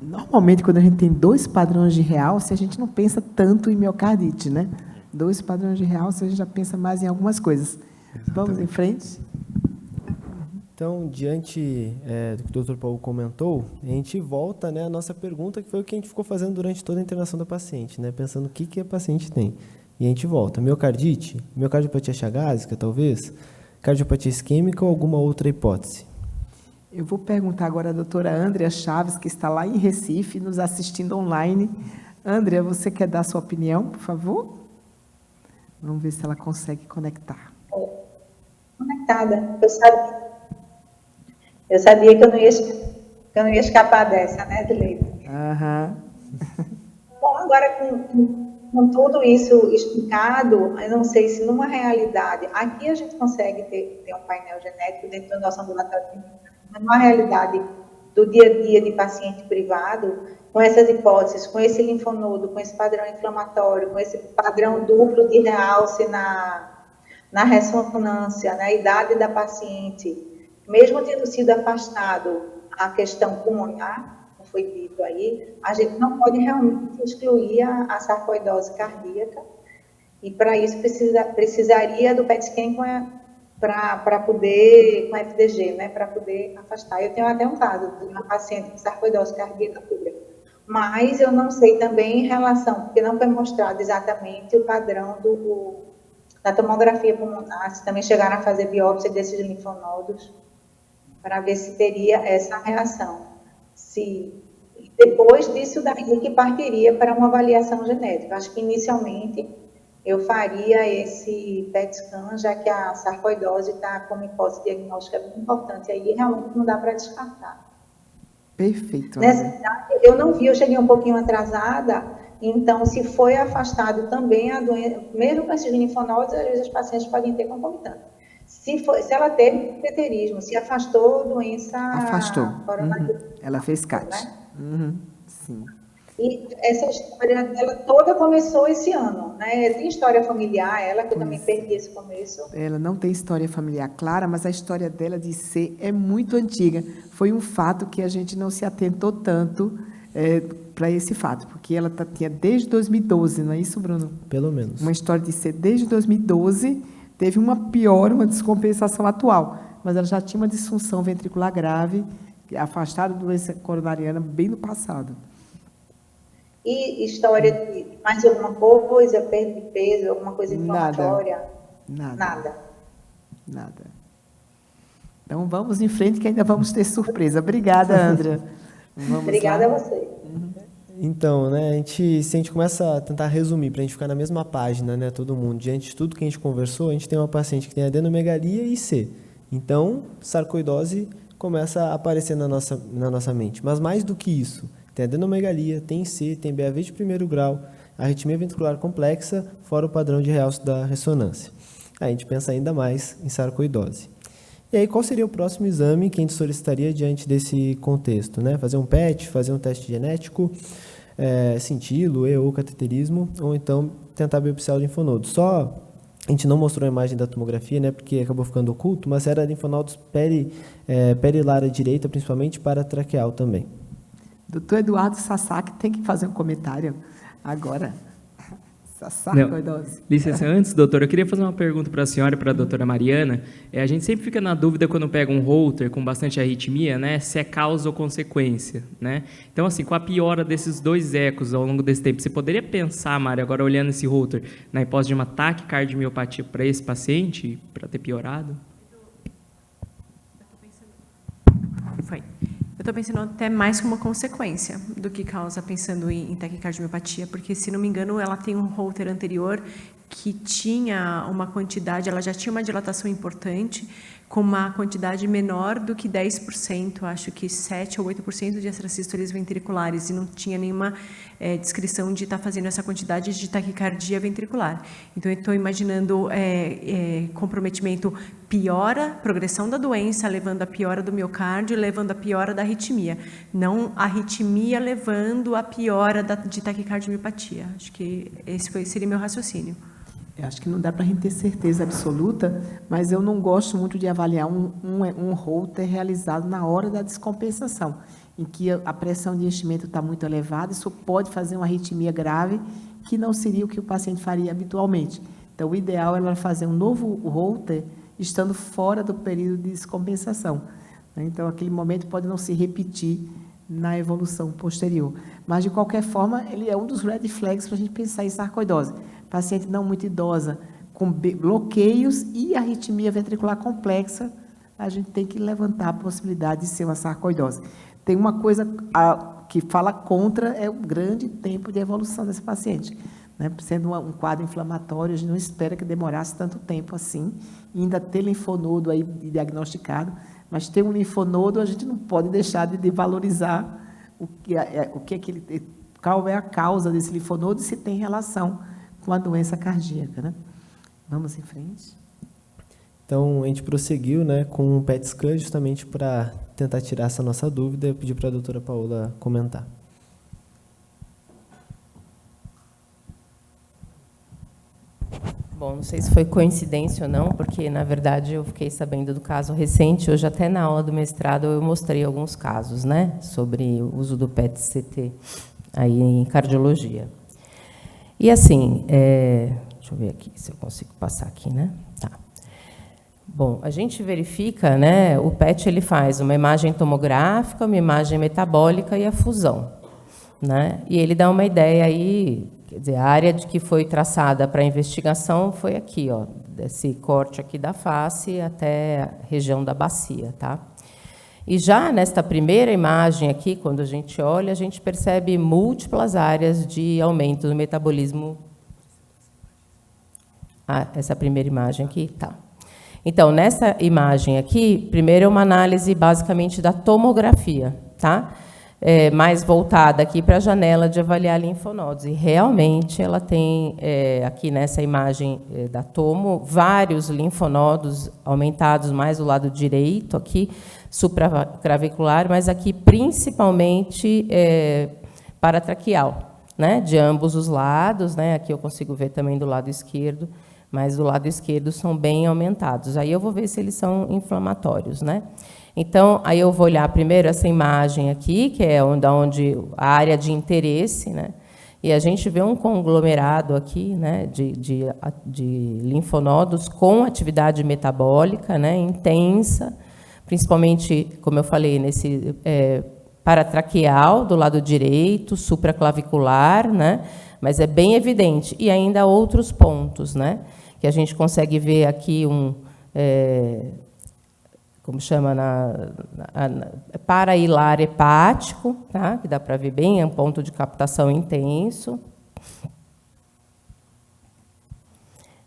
Normalmente, quando a gente tem dois padrões de realce, a gente não pensa tanto em miocardite, né? Dois padrões de realce, a gente já pensa mais em algumas coisas. Exatamente. Vamos em frente? Então, diante do que o Dr. Paulo comentou, a gente volta, né, à nossa pergunta, que foi o que a gente ficou fazendo durante toda a internação da paciente, né, pensando o que a paciente tem. E a gente volta. Miocardite? Miocardiopatia chagásica, talvez? Cardiopatia isquêmica ou alguma outra hipótese? Eu vou perguntar agora à doutora Andrea Chaves, que está lá em Recife, nos assistindo online. Andrea, você quer dar sua opinião, por favor? Vamos ver se ela consegue conectar. Conectada. Eu sabia que eu não ia escapar dessa, né, Dileide? Aham. Bom, agora com tudo isso explicado, eu não sei se numa realidade, aqui a gente consegue ter um painel genético dentro do nosso ambulatório, mas numa realidade do dia a dia de paciente privado, com essas hipóteses, com esse linfonodo, com esse padrão inflamatório, com esse padrão duplo de realce na ressonância, na idade da paciente, mesmo tendo sido afastado a questão pulmonar, como foi dito aí, a gente não pode realmente excluir a sarcoidose cardíaca, e para isso precisaria do PET scan para poder, com FDG, né, para poder afastar. Eu tenho até um caso de uma paciente com sarcoidose cardíaca pura, mas eu não sei também em relação, porque não foi mostrado exatamente o padrão da tomografia pulmonar, se também chegaram a fazer biópsia desses linfonodos, para ver se teria essa reação. Se depois disso daí que partiria para uma avaliação genética. Acho que inicialmente eu faria esse PET scan, já que a sarcoidose está como hipótese diagnóstica muito importante, aí realmente não dá para descartar. Perfeito. Nessa idade, eu não vi, eu cheguei um pouquinho atrasada, então se foi afastado também a doença, mesmo com esses linfonodos, às vezes os pacientes podem ter concomitante. Se ela teve preterismo, se afastou a doença... Afastou. Ela fez CAT. Né? Sim. E essa história dela toda começou esse ano, né? Tem história familiar, ela que eu também perdi esse começo. Ela não tem história familiar clara, mas a história dela de ser é muito antiga. Foi um fato que a gente não se atentou tanto para esse fato, porque ela tinha desde 2012, não é isso, Bruno? Pelo menos. Uma história de ser desde 2012, teve uma piora, uma descompensação atual, mas ela já tinha uma disfunção ventricular grave, afastada da doença coronariana bem no passado. E história de mais alguma coisa, perda de peso, alguma coisa inflamatória? Nada. Então, vamos em frente, que ainda vamos ter surpresa. Obrigada, Andrea. Obrigada a você. Então, né, se a gente começa a tentar resumir, para a gente ficar na mesma página, né, todo mundo, diante de tudo que a gente conversou, a gente tem uma paciente que tem adenomegalia e C. Então, sarcoidose começa a aparecer na nossa mente. Mas mais do que isso, tem adenomegalia, tem C, tem BAV de primeiro grau, arritmia ventricular complexa, fora o padrão de realce da ressonância. Aí a gente pensa ainda mais em sarcoidose. E aí, qual seria o próximo exame que a gente solicitaria diante desse contexto? Né? Fazer um PET, fazer um teste genético, cintilo, ou cateterismo, ou então tentar biopsiar o linfonodo. Só a gente não mostrou a imagem da tomografia, né, porque acabou ficando oculto, mas era linfonodos perilara direita, principalmente para traqueal também. Doutor Eduardo Sasaki tem que fazer um comentário agora. Sarcoidose. Licença, antes, doutor, eu queria fazer uma pergunta para a senhora e para a doutora Mariana. A gente sempre fica na dúvida quando pega um Holter com bastante arritmia, né, se é causa ou consequência, né? Então, assim, com a piora desses dois ecos ao longo desse tempo, você poderia pensar, Mário, agora olhando esse Holter, na hipótese de uma taquicardiomiopatía para esse paciente, para ter piorado? Eu estou pensando até mais como consequência do que causa, pensando em taquicardiomiopatía, porque, se não me engano, ela tem um Holter anterior que tinha uma quantidade, ela já tinha uma dilatação importante, com uma quantidade menor do que 10%, acho que 7 ou 8% de extrasístoles ventriculares, e não tinha nenhuma descrição de estar fazendo essa quantidade de taquicardia ventricular. Então, eu estou imaginando comprometimento, piora, progressão da doença, levando a piora do miocárdio, levando a piora da arritmia, não a arritmia levando a piora de taquicardiomiopatía. Acho que esse seria meu raciocínio. Eu acho que não dá para a gente ter certeza absoluta, mas eu não gosto muito de avaliar um Holter realizado na hora da descompensação, em que a pressão de enchimento está muito elevada, isso pode fazer uma arritmia grave, que não seria o que o paciente faria habitualmente. Então, o ideal é fazer um novo Holter, estando fora do período de descompensação. Então, aquele momento pode não se repetir na evolução posterior. Mas, de qualquer forma, ele é um dos red flags para a gente pensar em sarcoidose. Paciente não muito idosa, com bloqueios e arritmia ventricular complexa, a gente tem que levantar a possibilidade de ser uma sarcoidose. Tem uma coisa que fala contra, é o grande tempo de evolução desse paciente. Né? Sendo um quadro inflamatório, a gente não espera que demorasse tanto tempo assim, e ainda ter linfonodo aí diagnosticado, mas ter um linfonodo, a gente não pode deixar de valorizar qual é a causa desse linfonodo e se tem relação com a doença cardíaca, né? Vamos em frente. Então, a gente prosseguiu, né, com um PET scan justamente para tentar tirar essa nossa dúvida. Eu pedi para a doutora Paula comentar. Bom, não sei se foi coincidência ou não, porque, na verdade, eu fiquei sabendo do caso recente. Hoje, até na aula do mestrado, eu mostrei alguns casos, né, sobre o uso do PET-CT aí em cardiologia. E, assim, deixa eu ver aqui se eu consigo passar aqui, né? Tá. Bom, a gente verifica, né, o PET ele faz uma imagem tomográfica, uma imagem metabólica e a fusão, né? E ele dá uma ideia aí, quer dizer, a área de que foi traçada para a investigação foi aqui, ó, desse corte aqui da face até a região da bacia, tá? E já nesta primeira imagem aqui, quando a gente olha, a gente percebe múltiplas áreas de aumento do metabolismo. Ah, essa primeira imagem aqui, tá. Então, nessa imagem aqui, primeiro é uma análise basicamente da tomografia, tá? Mais voltada aqui para a janela de avaliar linfonodos. E realmente ela tem, aqui nessa imagem da tomo, vários linfonodos aumentados mais do lado direito, aqui, supraclavicular, mas aqui principalmente paratraqueal, né? De ambos os lados, né? Aqui eu consigo ver também do lado esquerdo, mas do lado esquerdo são bem aumentados. Aí eu vou ver se eles são inflamatórios, né? Então, aí eu vou olhar primeiro essa imagem aqui, que é onde a área de interesse, né? E a gente vê um conglomerado aqui, né, de linfonodos com atividade metabólica, né, intensa, principalmente, como eu falei, nesse paratraqueal do lado direito, supraclavicular, né? Mas é bem evidente. E ainda outros pontos, né? Que a gente consegue ver aqui como chama, parahilar hepático, tá? Que dá para ver bem, é um ponto de captação intenso.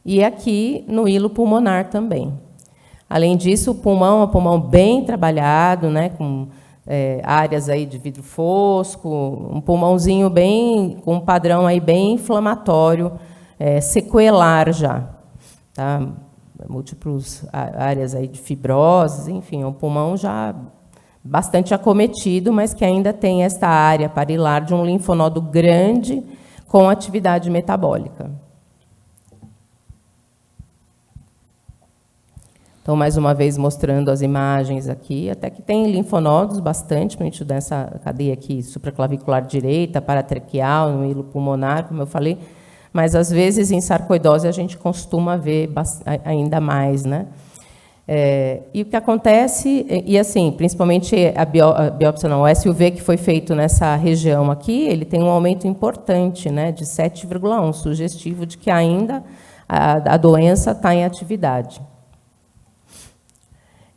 E aqui no hilo pulmonar também. Além disso, o pulmão é um pulmão bem trabalhado, né? Com áreas aí de vidro fosco, um pulmãozinho bem, com um padrão aí bem inflamatório, sequelar já, tá? Múltiplas áreas aí de fibroses, enfim, é um pulmão já bastante acometido, mas que ainda tem esta área parilar de um linfonodo grande com atividade metabólica. Então, mais uma vez, mostrando as imagens aqui, até que tem linfonodos bastante, dentro dessa cadeia aqui, supraclavicular direita, paratraqueal, no hilo pulmonar, como eu falei, mas, às vezes, em sarcoidose, a gente costuma ver ainda mais, né? E o que acontece, e assim, principalmente a biópsia, não, o SUV que foi feito nessa região aqui, ele tem um aumento importante, né, de 7,1, sugestivo de que ainda a doença está em atividade.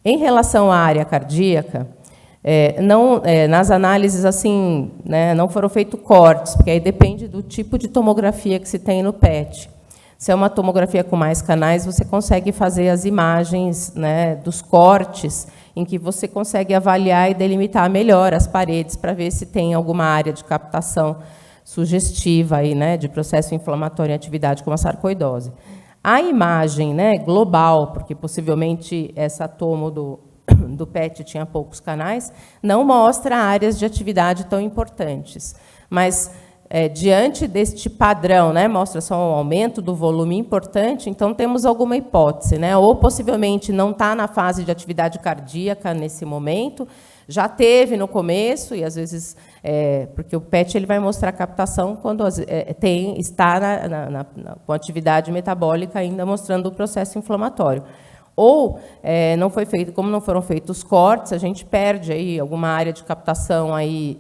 Em relação à área cardíaca, nas análises assim, né, não foram feitos cortes, porque aí depende do tipo de tomografia que se tem no PET. Se é uma tomografia com mais canais, você consegue fazer as imagens, né, dos cortes, em que você consegue avaliar e delimitar melhor as paredes para ver se tem alguma área de captação sugestiva aí, né, de processo inflamatório em atividade, como a sarcoidose. A imagem, né, global, porque possivelmente essa tomo do PET tinha poucos canais, não mostra áreas de atividade tão importantes. Mas, diante deste padrão, né, mostra só um aumento do volume importante, então temos alguma hipótese, né? Ou possivelmente não está na fase de atividade cardíaca nesse momento, já teve no começo, e às vezes, porque o PET ele vai mostrar a captação quando está com atividade metabólica ainda mostrando o processo inflamatório. Ou não foi feito, como não foram feitos cortes, a gente perde aí alguma área de captação aí,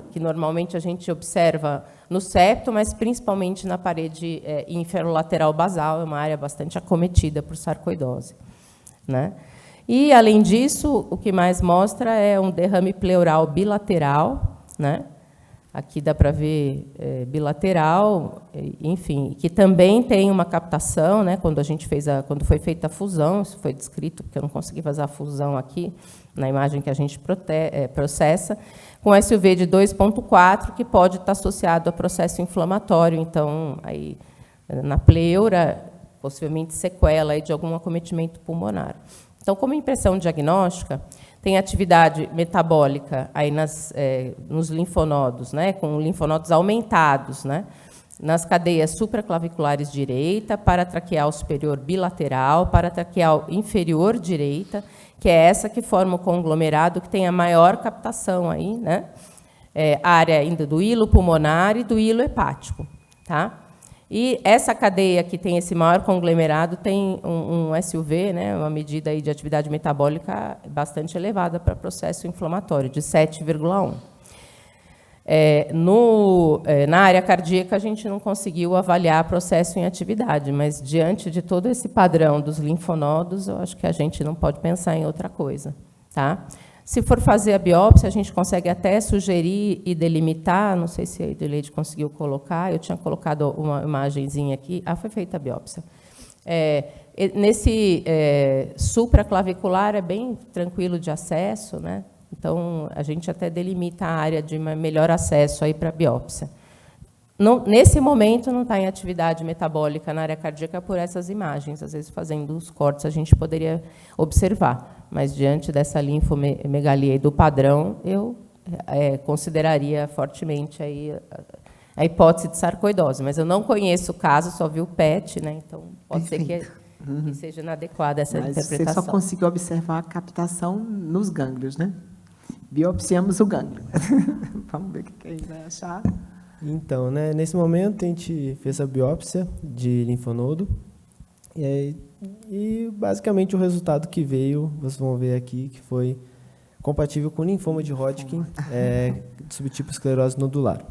que normalmente a gente observa no septo, mas principalmente na parede inferolateral basal, é uma área bastante acometida por sarcoidose, né? E, além disso, o que mais mostra é um derrame pleural bilateral, né? Aqui dá para ver bilateral, enfim, que também tem uma captação, né? Quando foi feita a fusão, isso foi descrito, porque eu não consegui fazer a fusão aqui, na imagem que a gente processa, com SUV de 2,4, que pode estar associado a processo inflamatório. Então, aí, na pleura, possivelmente sequela aí de algum acometimento pulmonar. Então, como impressão diagnóstica, tem atividade metabólica aí nos linfonodos, né, com linfonodos aumentados, né, nas cadeias supraclaviculares direita, paratraqueal superior bilateral, paratraqueal inferior direita, que é essa que forma o conglomerado que tem a maior captação aí, né, área ainda do hilo pulmonar e do hilo hepático, tá? E essa cadeia que tem esse maior conglomerado tem um SUV, né, uma medida aí de atividade metabólica bastante elevada para processo inflamatório, de 7,1. Na área cardíaca, a gente não conseguiu avaliar processo em atividade, mas, diante de todo esse padrão dos linfonodos, eu acho que a gente não pode pensar em outra coisa. Tá? Se for fazer a biópsia, a gente consegue até sugerir e delimitar, não sei se a Adelaide conseguiu colocar, eu tinha colocado uma imagenzinha aqui, foi feita a biópsia. Nesse supraclavicular é bem tranquilo de acesso, né? Então, a gente até delimita a área de melhor acesso aí para a biópsia. Nesse momento, não está em atividade metabólica na área cardíaca por essas imagens. Às vezes, fazendo os cortes, a gente poderia observar. Mas, diante dessa linfomegalia e do padrão, eu consideraria fortemente aí a hipótese de sarcoidose. Mas eu não conheço o caso, só vi o PET, né? Então, pode ser que seja inadequada essa interpretação. Você só conseguiu observar a captação nos gânglios, né? Biopsiamos o gânglio. Vamos ver o que a gente vai achar. Então, né, nesse momento, a gente fez a biópsia de linfonodo. E basicamente, o resultado que veio, vocês vão ver aqui, que foi compatível com linfoma de Hodgkin, subtipo esclerose nodular.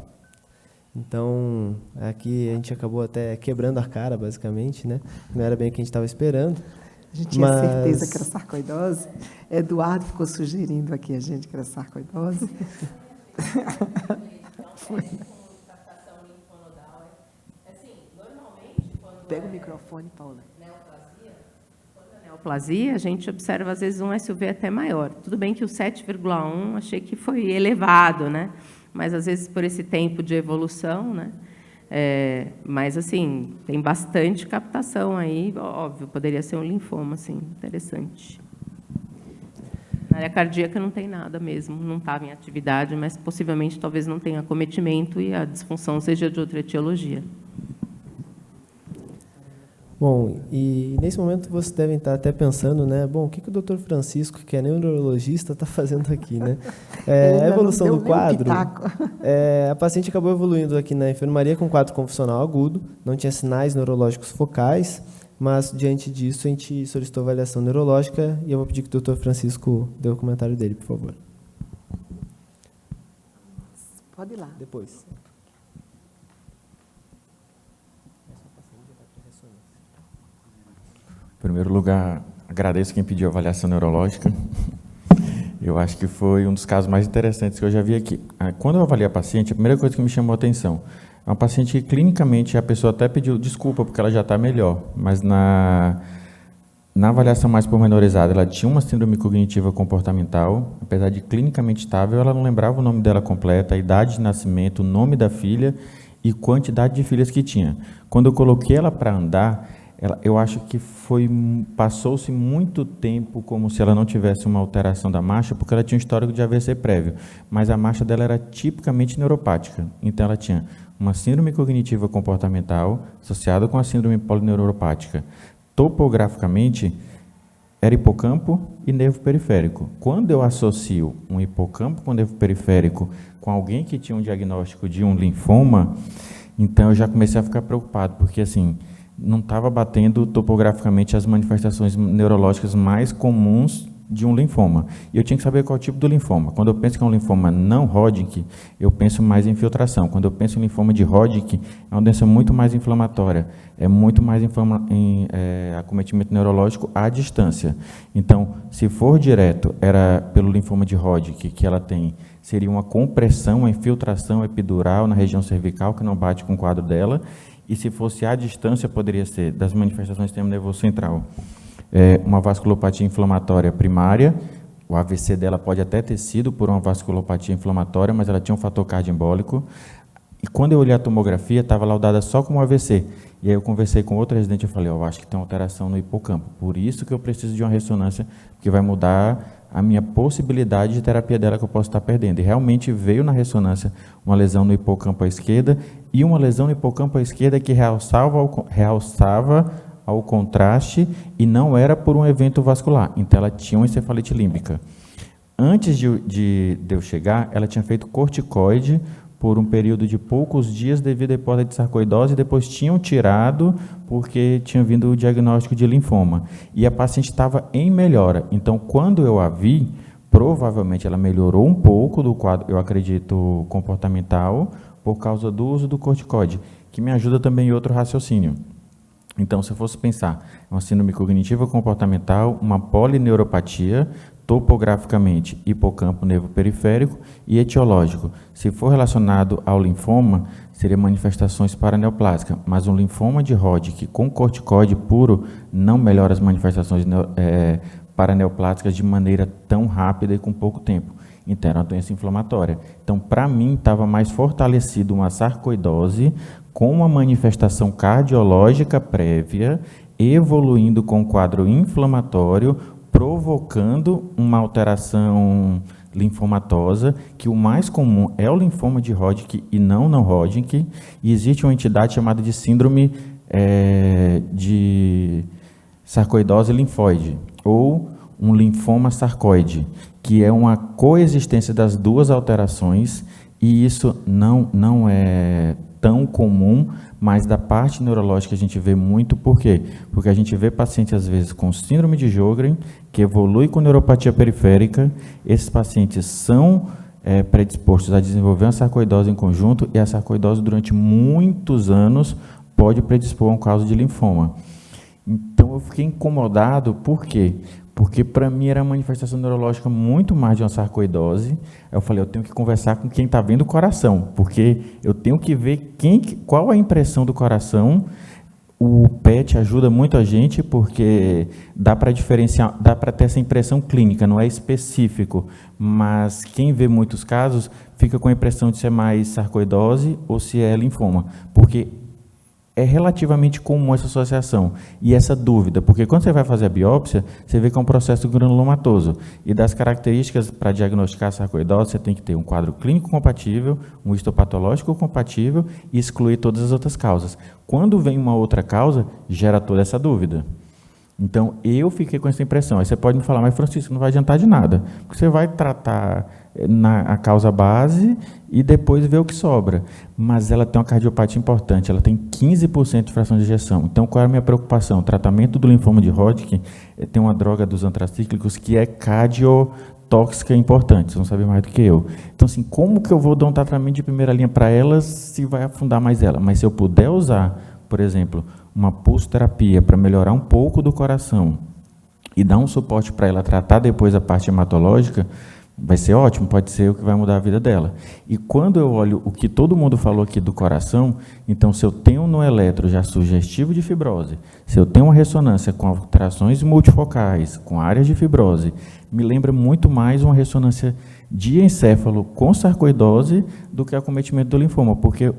Então, aqui a gente acabou até quebrando a cara, basicamente, né? Não era bem o que a gente estava esperando. A gente tinha certeza que era sarcoidose. Eduardo ficou sugerindo aqui a gente que era sarcoidose. Foi. Pega o microfone, Paula. Neoplasia, a gente observa, às vezes, um SUV até maior. Tudo bem que o 7,1 achei que foi elevado, né? Mas, às vezes, por esse tempo de evolução, né? Mas, assim, tem bastante captação aí, óbvio, poderia ser um linfoma, assim, interessante. Na área cardíaca não tem nada mesmo, não estava em atividade, mas possivelmente talvez não tenha acometimento e a disfunção seja de outra etiologia. Bom, e nesse momento vocês devem estar até pensando, né? Bom, o que o Dr. Francisco, que é neurologista, está fazendo aqui, né? A evolução do quadro. A paciente acabou evoluindo aqui na enfermaria com quadro convulsional agudo, não tinha sinais neurológicos focais, mas diante disso a gente solicitou avaliação neurológica e eu vou pedir que o Dr. Francisco dê o comentário dele, por favor. Pode ir lá. Depois. Em primeiro lugar, agradeço quem pediu a avaliação neurológica. Eu acho que foi um dos casos mais interessantes que eu já vi aqui. Quando eu avaliei a paciente, a primeira coisa que me chamou a atenção é uma paciente que, clinicamente, a pessoa até pediu desculpa, porque ela já está melhor, mas na avaliação mais pormenorizada, ela tinha uma síndrome cognitiva comportamental, apesar de clinicamente estável, ela não lembrava o nome dela completa, a idade de nascimento, o nome da filha e quantidade de filhas que tinha. Quando eu coloquei ela para andar, eu acho que passou-se muito tempo como se ela não tivesse uma alteração da marcha, porque ela tinha um histórico de AVC prévio, mas a marcha dela era tipicamente neuropática. Então, ela tinha uma síndrome cognitiva comportamental associada com a síndrome polineuropática. Topograficamente, era hipocampo e nervo periférico. Quando eu associo um hipocampo com nervo periférico com alguém que tinha um diagnóstico de um linfoma, então eu já comecei a ficar preocupado, porque assim, não estava batendo topograficamente as manifestações neurológicas mais comuns de um linfoma. E eu tinha que saber qual é o tipo do linfoma. Quando eu penso que é um linfoma não Hodgkin, eu penso mais em infiltração. Quando eu penso em linfoma de Hodgkin, é uma doença muito mais inflamatória, é muito mais acometimento neurológico à distância. Então, se for direto, era pelo linfoma de Hodgkin que ela tem, seria uma compressão, uma infiltração epidural na região cervical, que não bate com o quadro dela. E se fosse à distância, poderia ser das manifestações do sistema nervoso central. Uma vasculopatia inflamatória primária, o AVC dela pode até ter sido por uma vasculopatia inflamatória, mas ela tinha um fator cardioembólico. E quando eu olhei a tomografia, estava laudada só como AVC. E aí eu conversei com outro residente, eu falei, eu acho que tem uma alteração no hipocampo. Por isso que eu preciso de uma ressonância, que vai mudar a minha possibilidade de terapia dela que eu posso estar perdendo. E realmente veio na ressonância uma lesão no hipocampo à esquerda e uma lesão no hipocampo à esquerda que realçava ao contraste e não era por um evento vascular. Então, ela tinha uma encefalite límbica. Antes de eu chegar, ela tinha feito corticoide por um período de poucos dias devido à hipótese de sarcoidose, e depois tinham tirado porque tinha vindo o diagnóstico de linfoma. E a paciente estava em melhora. Então, quando eu a vi, provavelmente ela melhorou um pouco do quadro, eu acredito, comportamental, por causa do uso do corticoide, que me ajuda também em outro raciocínio. Então, se eu fosse pensar, uma síndrome cognitiva comportamental, uma polineuropatia, topograficamente hipocampo nervo periférico e etiológico. Se for relacionado ao linfoma, seria manifestações paraneoplásicas, mas um linfoma de Hodgkin com corticoide puro não melhora as manifestações paraneoplásicas de maneira tão rápida e com pouco tempo. Então, era uma doença inflamatória. Então, para mim, estava mais fortalecido uma sarcoidose com uma manifestação cardiológica prévia, evoluindo com um quadro inflamatório, provocando uma alteração linfomatosa, que o mais comum é o linfoma de Hodgkin e não Hodgkin, e existe uma entidade chamada de síndrome de sarcoidose linfóide, ou um linfoma sarcoide, que é uma coexistência das duas alterações, e isso não é tão comum, mas da parte neurológica a gente vê muito. Por quê? Porque a gente vê pacientes, às vezes, com síndrome de Sjögren, que evolui com neuropatia periférica. Esses pacientes são predispostos a desenvolver uma sarcoidose em conjunto, e a sarcoidose, durante muitos anos, pode predispor a um caso de linfoma. Então, eu fiquei incomodado. Por quê? Porque, para mim, era uma manifestação neurológica muito mais de uma sarcoidose. Eu falei, eu tenho que conversar com quem está vendo o coração, porque eu tenho que ver qual a impressão do coração. O PET ajuda muito a gente, porque dá para diferenciar, dá para ter essa impressão clínica, não é específico, mas quem vê muitos casos fica com a impressão de ser mais sarcoidose ou se é linfoma, porque é relativamente comum essa associação e essa dúvida, porque quando você vai fazer a biópsia, você vê que é um processo granulomatoso. E das características para diagnosticar a sarcoidose, você tem que ter um quadro clínico compatível, um histopatológico compatível e excluir todas as outras causas. Quando vem uma outra causa, gera toda essa dúvida. Então, eu fiquei com essa impressão. Aí você pode me falar, mas Francisco, não vai adiantar de nada, porque você vai tratar a causa base e depois ver o que sobra. Mas ela tem uma cardiopatia importante, ela tem 15% de fração de ejeção. Então, qual é a minha preocupação? O tratamento do linfoma de Hodgkin tem uma droga dos antracíclicos que é cardiotóxica importante, você não sabe mais do que eu. Então, assim, como que eu vou dar um tratamento de primeira linha para ela se vai afundar mais ela? Mas se eu puder usar, por exemplo, uma pulsoterapia para melhorar um pouco do coração e dar um suporte para ela tratar depois a parte hematológica, vai ser ótimo, pode ser o que vai mudar a vida dela. E quando eu olho o que todo mundo falou aqui do coração, então, se eu tenho no eletro já sugestivo de fibrose, se eu tenho uma ressonância com alterações multifocais, com áreas de fibrose, me lembra muito mais uma ressonância de encéfalo com sarcoidose do que acometimento do linfoma, porque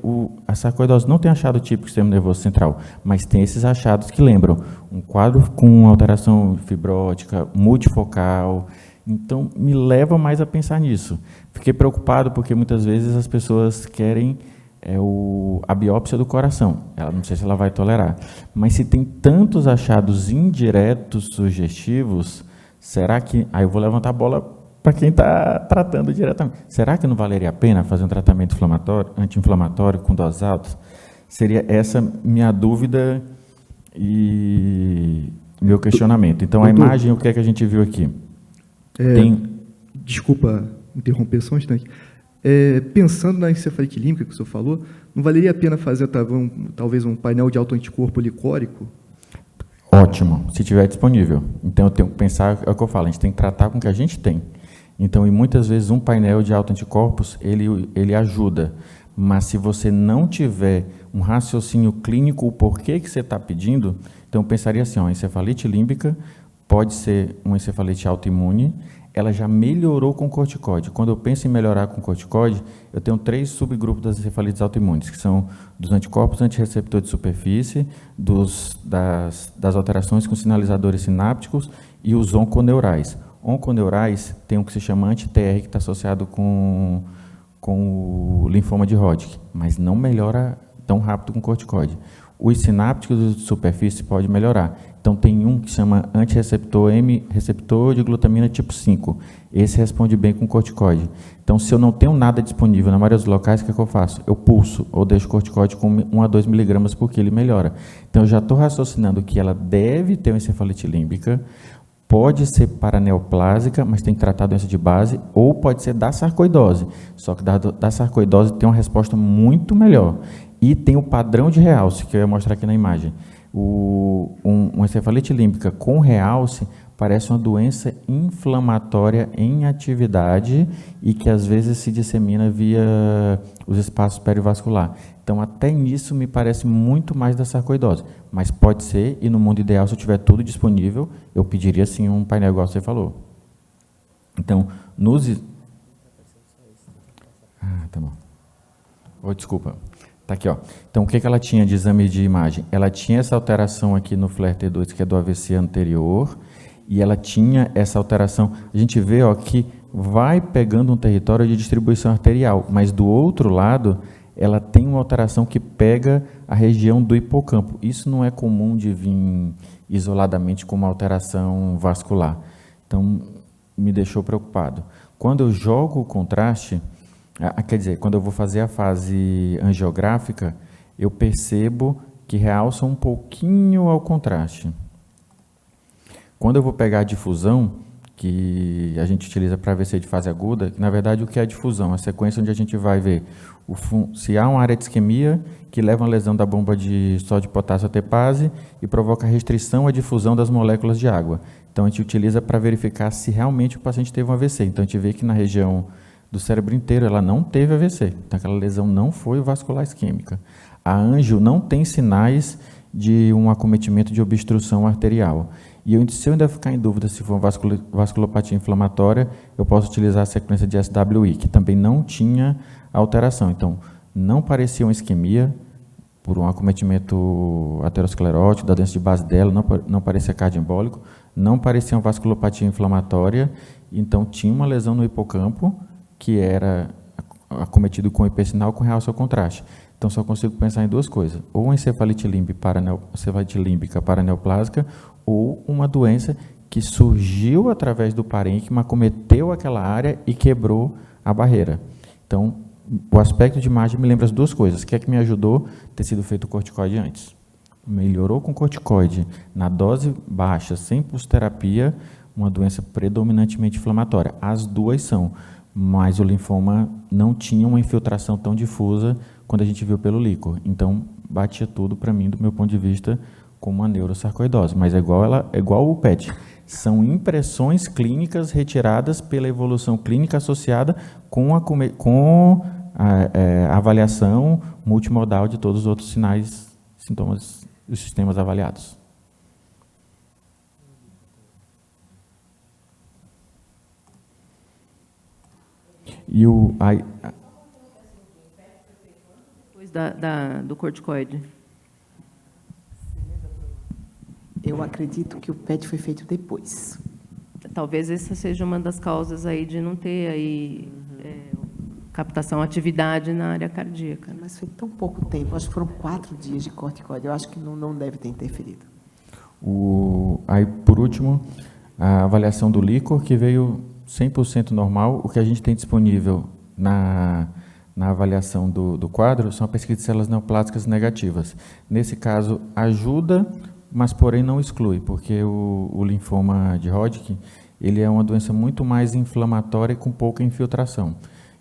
a sarcoidose não tem achado típico do sistema nervoso central, mas tem esses achados que lembram um quadro com alteração fibrótica, multifocal. Então, me leva mais a pensar nisso. Fiquei preocupado porque muitas vezes as pessoas querem a biópsia do coração. Ela não sei se ela vai tolerar. Mas se tem tantos achados indiretos sugestivos, será que... Aí eu vou levantar a bola para quem está tratando diretamente. Será que não valeria a pena fazer um tratamento anti-inflamatório com doses altas? Seria essa minha dúvida e meu questionamento. Então, a imagem, o que é que a gente viu aqui? Desculpa interromper só um instante. Pensando na encefalite límbica que o senhor falou, não valeria a pena fazer talvez um painel de autoanticorpo licórico? Ótimo, se tiver disponível. Então, eu tenho que pensar, é o que eu falo, a gente tem que tratar com o que a gente tem. Então, e muitas vezes, um painel de autoanticorpos, ele ajuda. Mas se você não tiver um raciocínio clínico, o porquê que você está pedindo, então eu pensaria assim, a encefalite límbica pode ser uma encefalite autoimune, ela já melhorou com corticoide. Quando eu penso em melhorar com corticoide, eu tenho 3 subgrupos das encefalites autoimunes, que são dos anticorpos antirreceptor de superfície, das alterações com sinalizadores sinápticos e os onconeurais. Onconeurais tem um que se chama anti-TR, que está associado com o linfoma de Hodgkin, mas não melhora tão rápido com corticoide. Os sinápticos de superfície pode melhorar. Então, tem um que chama antirreceptor M, receptor de glutamina tipo 5. Esse responde bem com corticoide. Então, se eu não tenho nada disponível na maioria dos locais, o que é que eu faço? Eu pulso ou deixo corticoide com 1 a 2 miligramas por quilo e melhora. Então, eu já estou raciocinando que ela deve ter uma encefalite límbica, pode ser paraneoplásica, mas tem que tratar a doença de base, ou pode ser da sarcoidose. Só que da sarcoidose tem uma resposta muito melhor. E tem o padrão de realce, que eu ia mostrar aqui na imagem. Uma encefalite límbica com realce parece uma doença inflamatória em atividade e que às vezes se dissemina via os espaços perivascular. Então, até nisso me parece muito mais da sarcoidose. Mas pode ser, e no mundo ideal, se eu tiver tudo disponível, eu pediria sim um painel igual você falou. Então, tá bom. Oh, desculpa. Tá aqui, ó. Então, o que ela tinha de exame de imagem? Ela tinha essa alteração aqui no FLAIR-T2, que é do AVC anterior, e ela tinha essa alteração. A gente vê, ó, que vai pegando um território de distribuição arterial, mas do outro lado, ela tem uma alteração que pega a região do hipocampo. Isso não é comum de vir isoladamente com uma alteração vascular. Então, me deixou preocupado. Quando eu jogo o contraste, quer dizer, quando eu vou fazer a fase angiográfica, eu percebo que realça um pouquinho ao contraste. Quando eu vou pegar a difusão, que a gente utiliza para AVC de fase aguda, que na verdade o que é a difusão? A sequência onde a gente vai ver se há uma área de isquemia que leva a uma lesão da bomba de sódio e potássio ATPase e provoca restrição à difusão das moléculas de água. Então a gente utiliza para verificar se realmente o paciente teve um AVC. Então a gente vê que na região do cérebro inteiro ela não teve AVC. Então aquela lesão não foi vascular isquêmica. A angio não tem sinais de um acometimento de obstrução arterial. E se eu ainda ficar em dúvida se for uma vasculopatia inflamatória, eu posso utilizar a sequência de SWI, que também não tinha alteração. Então, não parecia uma isquemia por um acometimento aterosclerótico da doença de base dela, não parecia cardioembólico, não parecia uma vasculopatia inflamatória, então tinha uma lesão no hipocampo, que era acometido com hipersinal com realce ao contraste. Então, só consigo pensar em 2 coisas, ou uma encefalite límbica paraneoplásica, ou uma doença que surgiu através do parênquima, acometeu aquela área e quebrou a barreira. Então, o aspecto de imagem me lembra as 2 coisas. O que é que me ajudou? Ter sido feito o corticoide antes. Melhorou com corticoide na dose baixa, sem pulsoterapia, uma doença predominantemente inflamatória. As 2 são, mas o linfoma não tinha uma infiltração tão difusa quando a gente viu pelo líquor. Então, batia tudo para mim, do meu ponto de vista, como uma neurosarcoidose. Mas é igual o PET. São impressões clínicas retiradas pela evolução clínica associada com a avaliação multimodal de todos os outros sinais, sintomas e os sistemas avaliados. E depois do corticoide? Eu acredito que o PET foi feito depois. Talvez essa seja uma das causas aí de não ter aí captação, atividade na área cardíaca. Mas foi tão pouco tempo, acho que foram 4 dias de corticoide, eu acho que não deve ter interferido. Aí, por último, a avaliação do líquor, que veio 100% normal. O que a gente tem disponível na avaliação do quadro são a pesquisa de células neoplásicas negativas. Nesse caso, ajuda, mas porém não exclui, porque o linfoma de Hodgkin, ele é uma doença muito mais inflamatória e com pouca infiltração.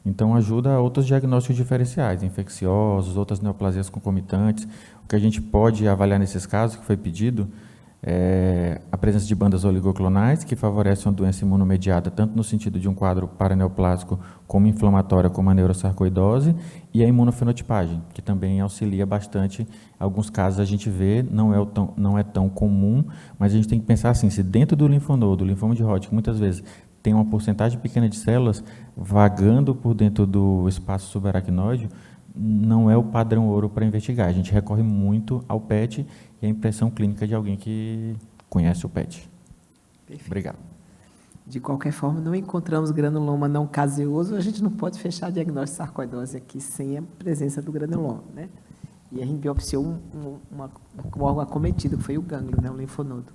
Então, ajuda a outros diagnósticos diferenciais, infecciosos, outras neoplasias concomitantes. O que a gente pode avaliar nesses casos, que foi pedido, A presença de bandas oligoclonais, que favorecem uma doença imunomediada, tanto no sentido de um quadro paraneoplásico como inflamatória, como a neurosarcoidose, e a imunofenotipagem, que também auxilia bastante. Em alguns casos a gente vê, não é tão comum, mas a gente tem que pensar assim, se dentro do linfonodo, o linfoma de Hodgkin, muitas vezes tem uma porcentagem pequena de células vagando por dentro do espaço subaracnoide, não é o padrão ouro para investigar. A gente recorre muito ao PET e a impressão clínica de alguém que conhece o PET. Perfeito. Obrigado. De qualquer forma, não encontramos granuloma não caseoso, a gente não pode fechar diagnóstico de sarcoidose aqui sem a presença do granuloma, né? E a gente biopsiou um órgão acometido, que foi o gânglio, né, o linfonodo.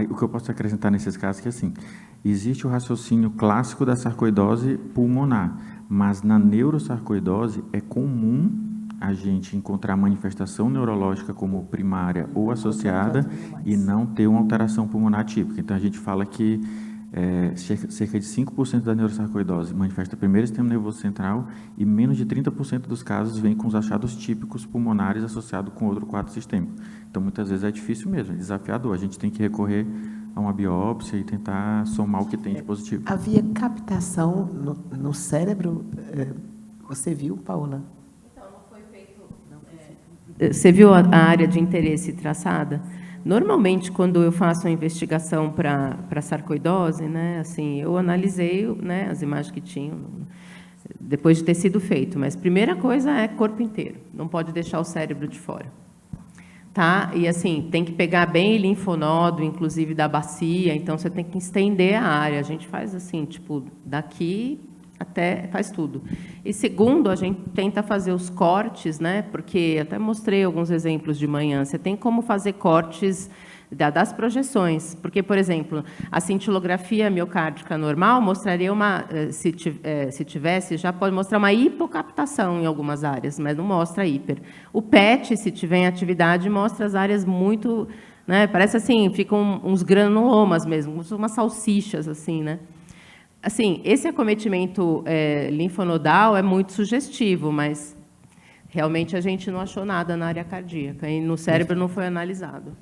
O que eu posso acrescentar nesses casos é que, assim, existe o raciocínio clássico da sarcoidose pulmonar, mas na neurosarcoidose é comum a gente encontrar manifestação neurológica como primária ou associada e não ter uma alteração pulmonar típica. Então, a gente fala que cerca de 5% da neurosarcoidose manifesta primeiro sistema nervoso central e menos de 30% dos casos vem com os achados típicos pulmonares associados com outro quadro sistêmico. Então, muitas vezes é difícil mesmo, é desafiador. A gente tem que recorrer a uma biópsia e tentar somar o que tem de positivo. Havia captação no cérebro? Você viu, Paula? Então, não foi feito... Você viu a área de interesse traçada? Normalmente, quando eu faço uma investigação para sarcoidose, né, assim, eu analisei, né, as imagens que tinham, depois de ter sido feito. Mas a primeira coisa é corpo inteiro, não pode deixar o cérebro de fora. Tá? E, assim, tem que pegar bem linfonodo, inclusive da bacia, então você tem que estender a área. A gente faz assim, tipo, daqui até faz tudo. E segundo, a gente tenta fazer os cortes, né? Porque até mostrei alguns exemplos de manhã. Você tem como fazer cortes das projeções, porque, por exemplo, a cintilografia miocárdica normal mostraria uma, se tivesse, já pode mostrar uma hipocaptação em algumas áreas, mas não mostra hiper. O PET, se tiver em atividade, mostra as áreas muito, né? Parece assim, ficam uns granulomas mesmo, umas salsichas assim, né? Assim, esse acometimento linfonodal é muito sugestivo, mas realmente a gente não achou nada na área cardíaca e no cérebro não foi analisado.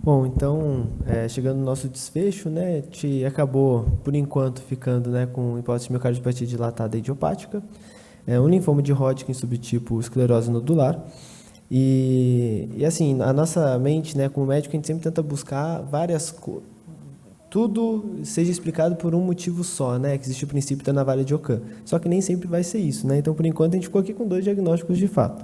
Bom, então, chegando no nosso desfecho, né, a gente acabou, por enquanto, ficando, né, com hipótese de miocardiopatia dilatada idiopática, um linfoma de Hodgkin subtipo esclerose nodular. E assim, a nossa mente, né, como médico, a gente sempre tenta buscar várias coisas. Tudo seja explicado por um motivo só, né? Que existe o princípio da navalha de Ockham. Só que nem sempre vai ser isso, né? Então, por enquanto, a gente ficou aqui com 2 diagnósticos de fato.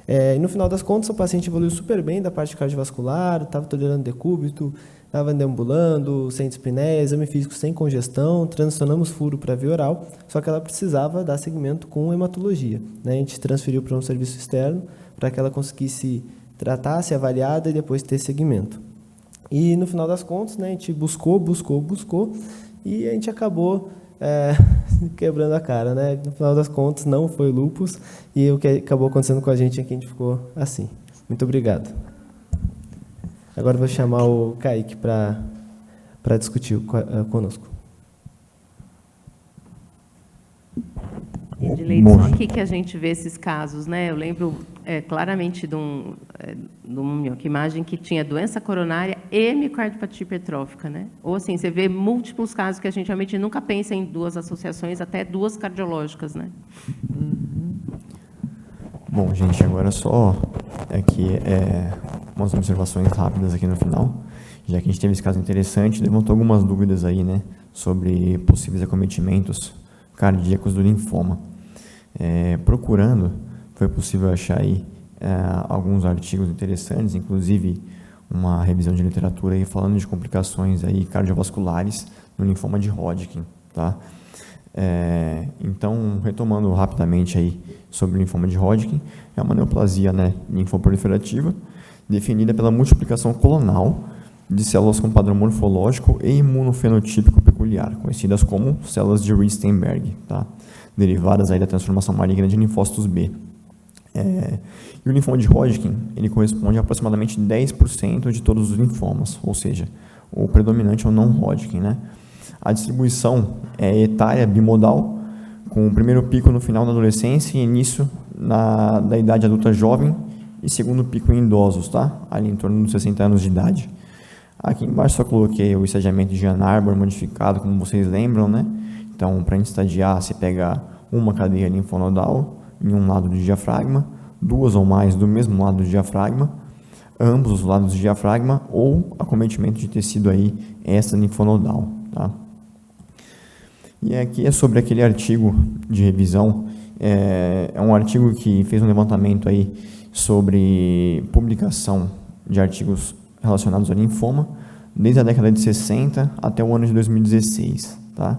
E no final das contas, o paciente evoluiu super bem da parte cardiovascular, estava tolerando decúbito, estava deambulando, sem dispneia, exame físico sem congestão, transicionamos furo para via oral, só que ela precisava dar seguimento com hematologia, né? A gente transferiu para um serviço externo para que ela conseguisse tratar, ser avaliada e depois ter seguimento. E, no final das contas, né, a gente buscou, e a gente acabou quebrando a cara, né? No final das contas, não foi lúpus, e o que acabou acontecendo com a gente é que a gente ficou assim. Muito obrigado. Agora eu vou chamar o Kaique para discutir conosco. Edileide, só aqui que a gente vê esses casos, né? Eu lembro claramente de uma imagem que tinha doença coronária e miocardiopatia hipertrófica, né? Ou assim, você vê múltiplos casos que a gente realmente nunca pensa em 2 associações, até 2 cardiológicas, né? Bom, gente, agora só aqui umas observações rápidas aqui no final, já que a gente teve esse caso interessante, levantou algumas dúvidas aí, né, sobre possíveis acometimentos cardíacos do linfoma. Procurando, foi possível achar aí alguns artigos interessantes, inclusive uma revisão de literatura aí falando de complicações aí cardiovasculares no linfoma de Hodgkin, tá? Então, retomando rapidamente aí sobre o linfoma de Hodgkin, é uma neoplasia, né, linfoproliferativa, definida pela multiplicação clonal de células com padrão morfológico e imunofenotípico peculiar, conhecidas como células de Ristenberg, tá? Derivadas aí da transformação maligna de linfócitos B. E o linfoma de Hodgkin, ele corresponde a aproximadamente 10% de todos os linfomas, ou seja, o predominante é o não-Hodgkin, né? A distribuição é etária bimodal, com o primeiro pico no final da adolescência e início da idade adulta jovem e segundo pico em idosos, tá? Ali em torno dos 60 anos de idade. Aqui embaixo só coloquei o estadiamento de Ann Arbor modificado, como vocês lembram, né? Então, para a gente estadiar, você pega uma cadeia linfonodal em um lado do diafragma, 2 ou mais do mesmo lado do diafragma, ambos os lados do diafragma, ou acometimento de tecido aí extra-linfonodal, tá? E aqui é sobre aquele artigo de revisão, é um artigo que fez um levantamento aí sobre publicação de artigos relacionados ao linfoma, desde a década de 60 até o ano de 2016, tá?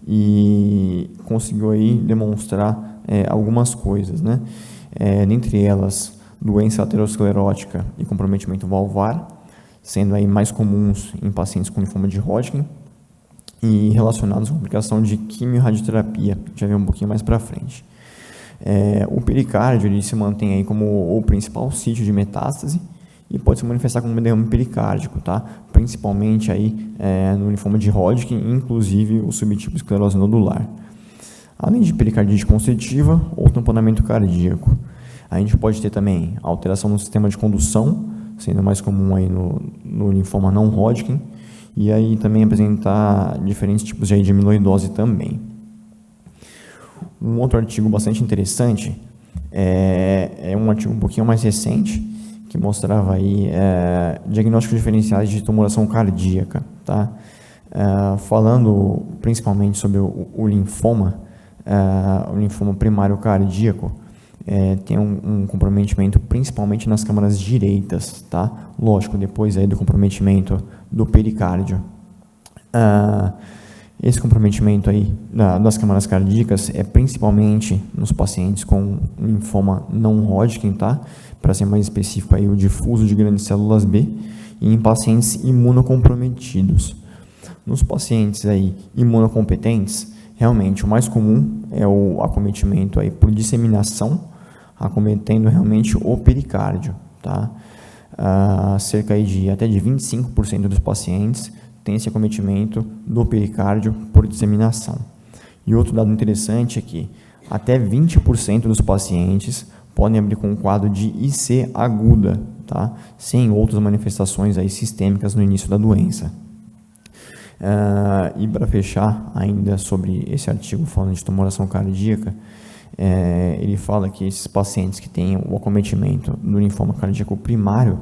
E conseguiu aí demonstrar algumas coisas, né? Dentre elas, doença aterosclerótica e comprometimento valvar, sendo aí mais comuns em pacientes com linfoma de Hodgkin e relacionados com complicação de quimio-radioterapia, já vem um pouquinho mais para frente. O pericárdio ele se mantém aí como o principal sítio de metástase e pode se manifestar como derrame pericárdico, tá? Principalmente aí no linfoma de Hodgkin, inclusive o subtipo esclerose nodular. Além de pericardite constritiva ou tamponamento cardíaco. A gente pode ter também alteração no sistema de condução, sendo mais comum aí no linfoma não Hodgkin, e aí também apresentar diferentes tipos de amiloidose também. Um outro artigo bastante interessante é um artigo um pouquinho mais recente, que mostrava aí diagnósticos diferenciais de tumoração cardíaca, tá? Falando principalmente sobre o linfoma primário cardíaco, tem um comprometimento principalmente nas câmaras direitas, tá? Lógico, depois aí do comprometimento do pericárdio. Esse comprometimento aí das câmaras cardíacas é principalmente nos pacientes com linfoma não Hodgkin, tá? Para ser mais específico aí o difuso de grandes células B e em pacientes imunocomprometidos. Nos pacientes aí imunocompetentes, realmente o mais comum é o acometimento aí por disseminação, acometendo realmente o pericárdio, tá? Cerca aí até de 25% dos pacientes tem esse acometimento do pericárdio por disseminação. E outro dado interessante é que até 20% dos pacientes podem abrir com um quadro de IC aguda, tá? Sem outras manifestações aí sistêmicas no início da doença. E para fechar ainda sobre esse artigo falando de tumoração cardíaca, ele fala que esses pacientes que têm o acometimento do linfoma cardíaco primário,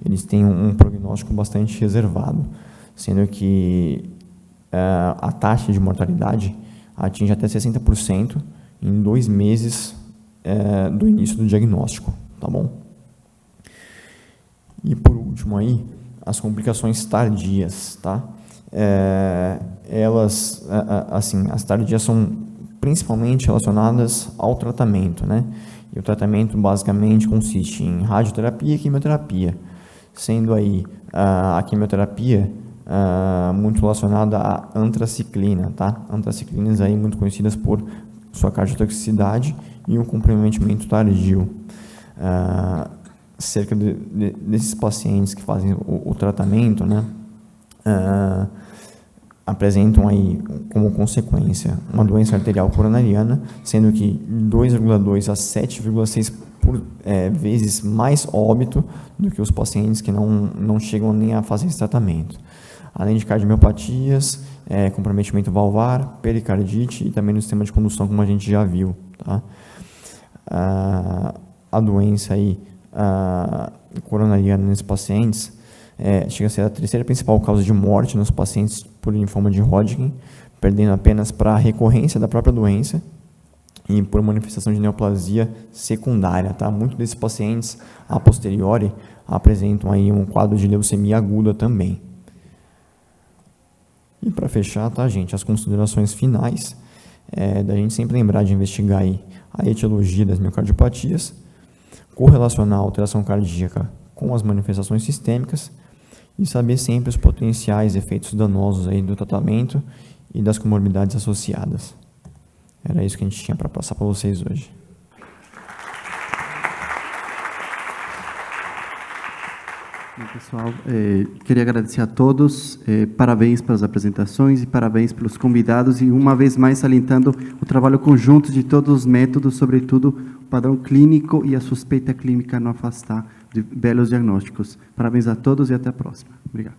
eles têm um prognóstico bastante reservado, sendo que a taxa de mortalidade atinge até 60% em 2 meses do início do diagnóstico, tá bom? E por último aí, as complicações tardias, tá? As tardias são principalmente relacionadas ao tratamento, né? E o tratamento basicamente consiste em radioterapia e quimioterapia, sendo aí a quimioterapia muito relacionada à antraciclina, tá? Antraciclinas aí muito conhecidas por sua cardiotoxicidade e um comprometimento tardio. Cerca desses pacientes que fazem o tratamento, né? Apresentam aí como consequência uma doença arterial coronariana, sendo que 2,2 a 7,6 vezes mais óbito do que os pacientes que não chegam nem a fazer esse tratamento. Além de cardiomiopatias, comprometimento valvar, pericardite e também no sistema de condução, como a gente já viu, tá? A doença aí, coronariana nesses pacientes chega a ser a terceira principal causa de morte nos pacientes por linfoma de Hodgkin, perdendo apenas para a recorrência da própria doença e por manifestação de neoplasia secundária, tá? Muitos desses pacientes, a posteriori, apresentam aí um quadro de leucemia aguda também. E para fechar, tá, gente, as considerações finais, da gente sempre lembrar de investigar aí a etiologia das miocardiopatias, correlacionar a alteração cardíaca com as manifestações sistêmicas e saber sempre os potenciais efeitos danosos aí do tratamento e das comorbidades associadas. Era isso que a gente tinha para passar para vocês hoje. Bom, pessoal, queria agradecer a todos, parabéns pelas apresentações e parabéns pelos convidados e, uma vez mais, salientando o trabalho conjunto de todos os métodos, sobretudo o padrão clínico e a suspeita clínica não afastar de belos diagnósticos. Parabéns a todos e até a próxima. Obrigado.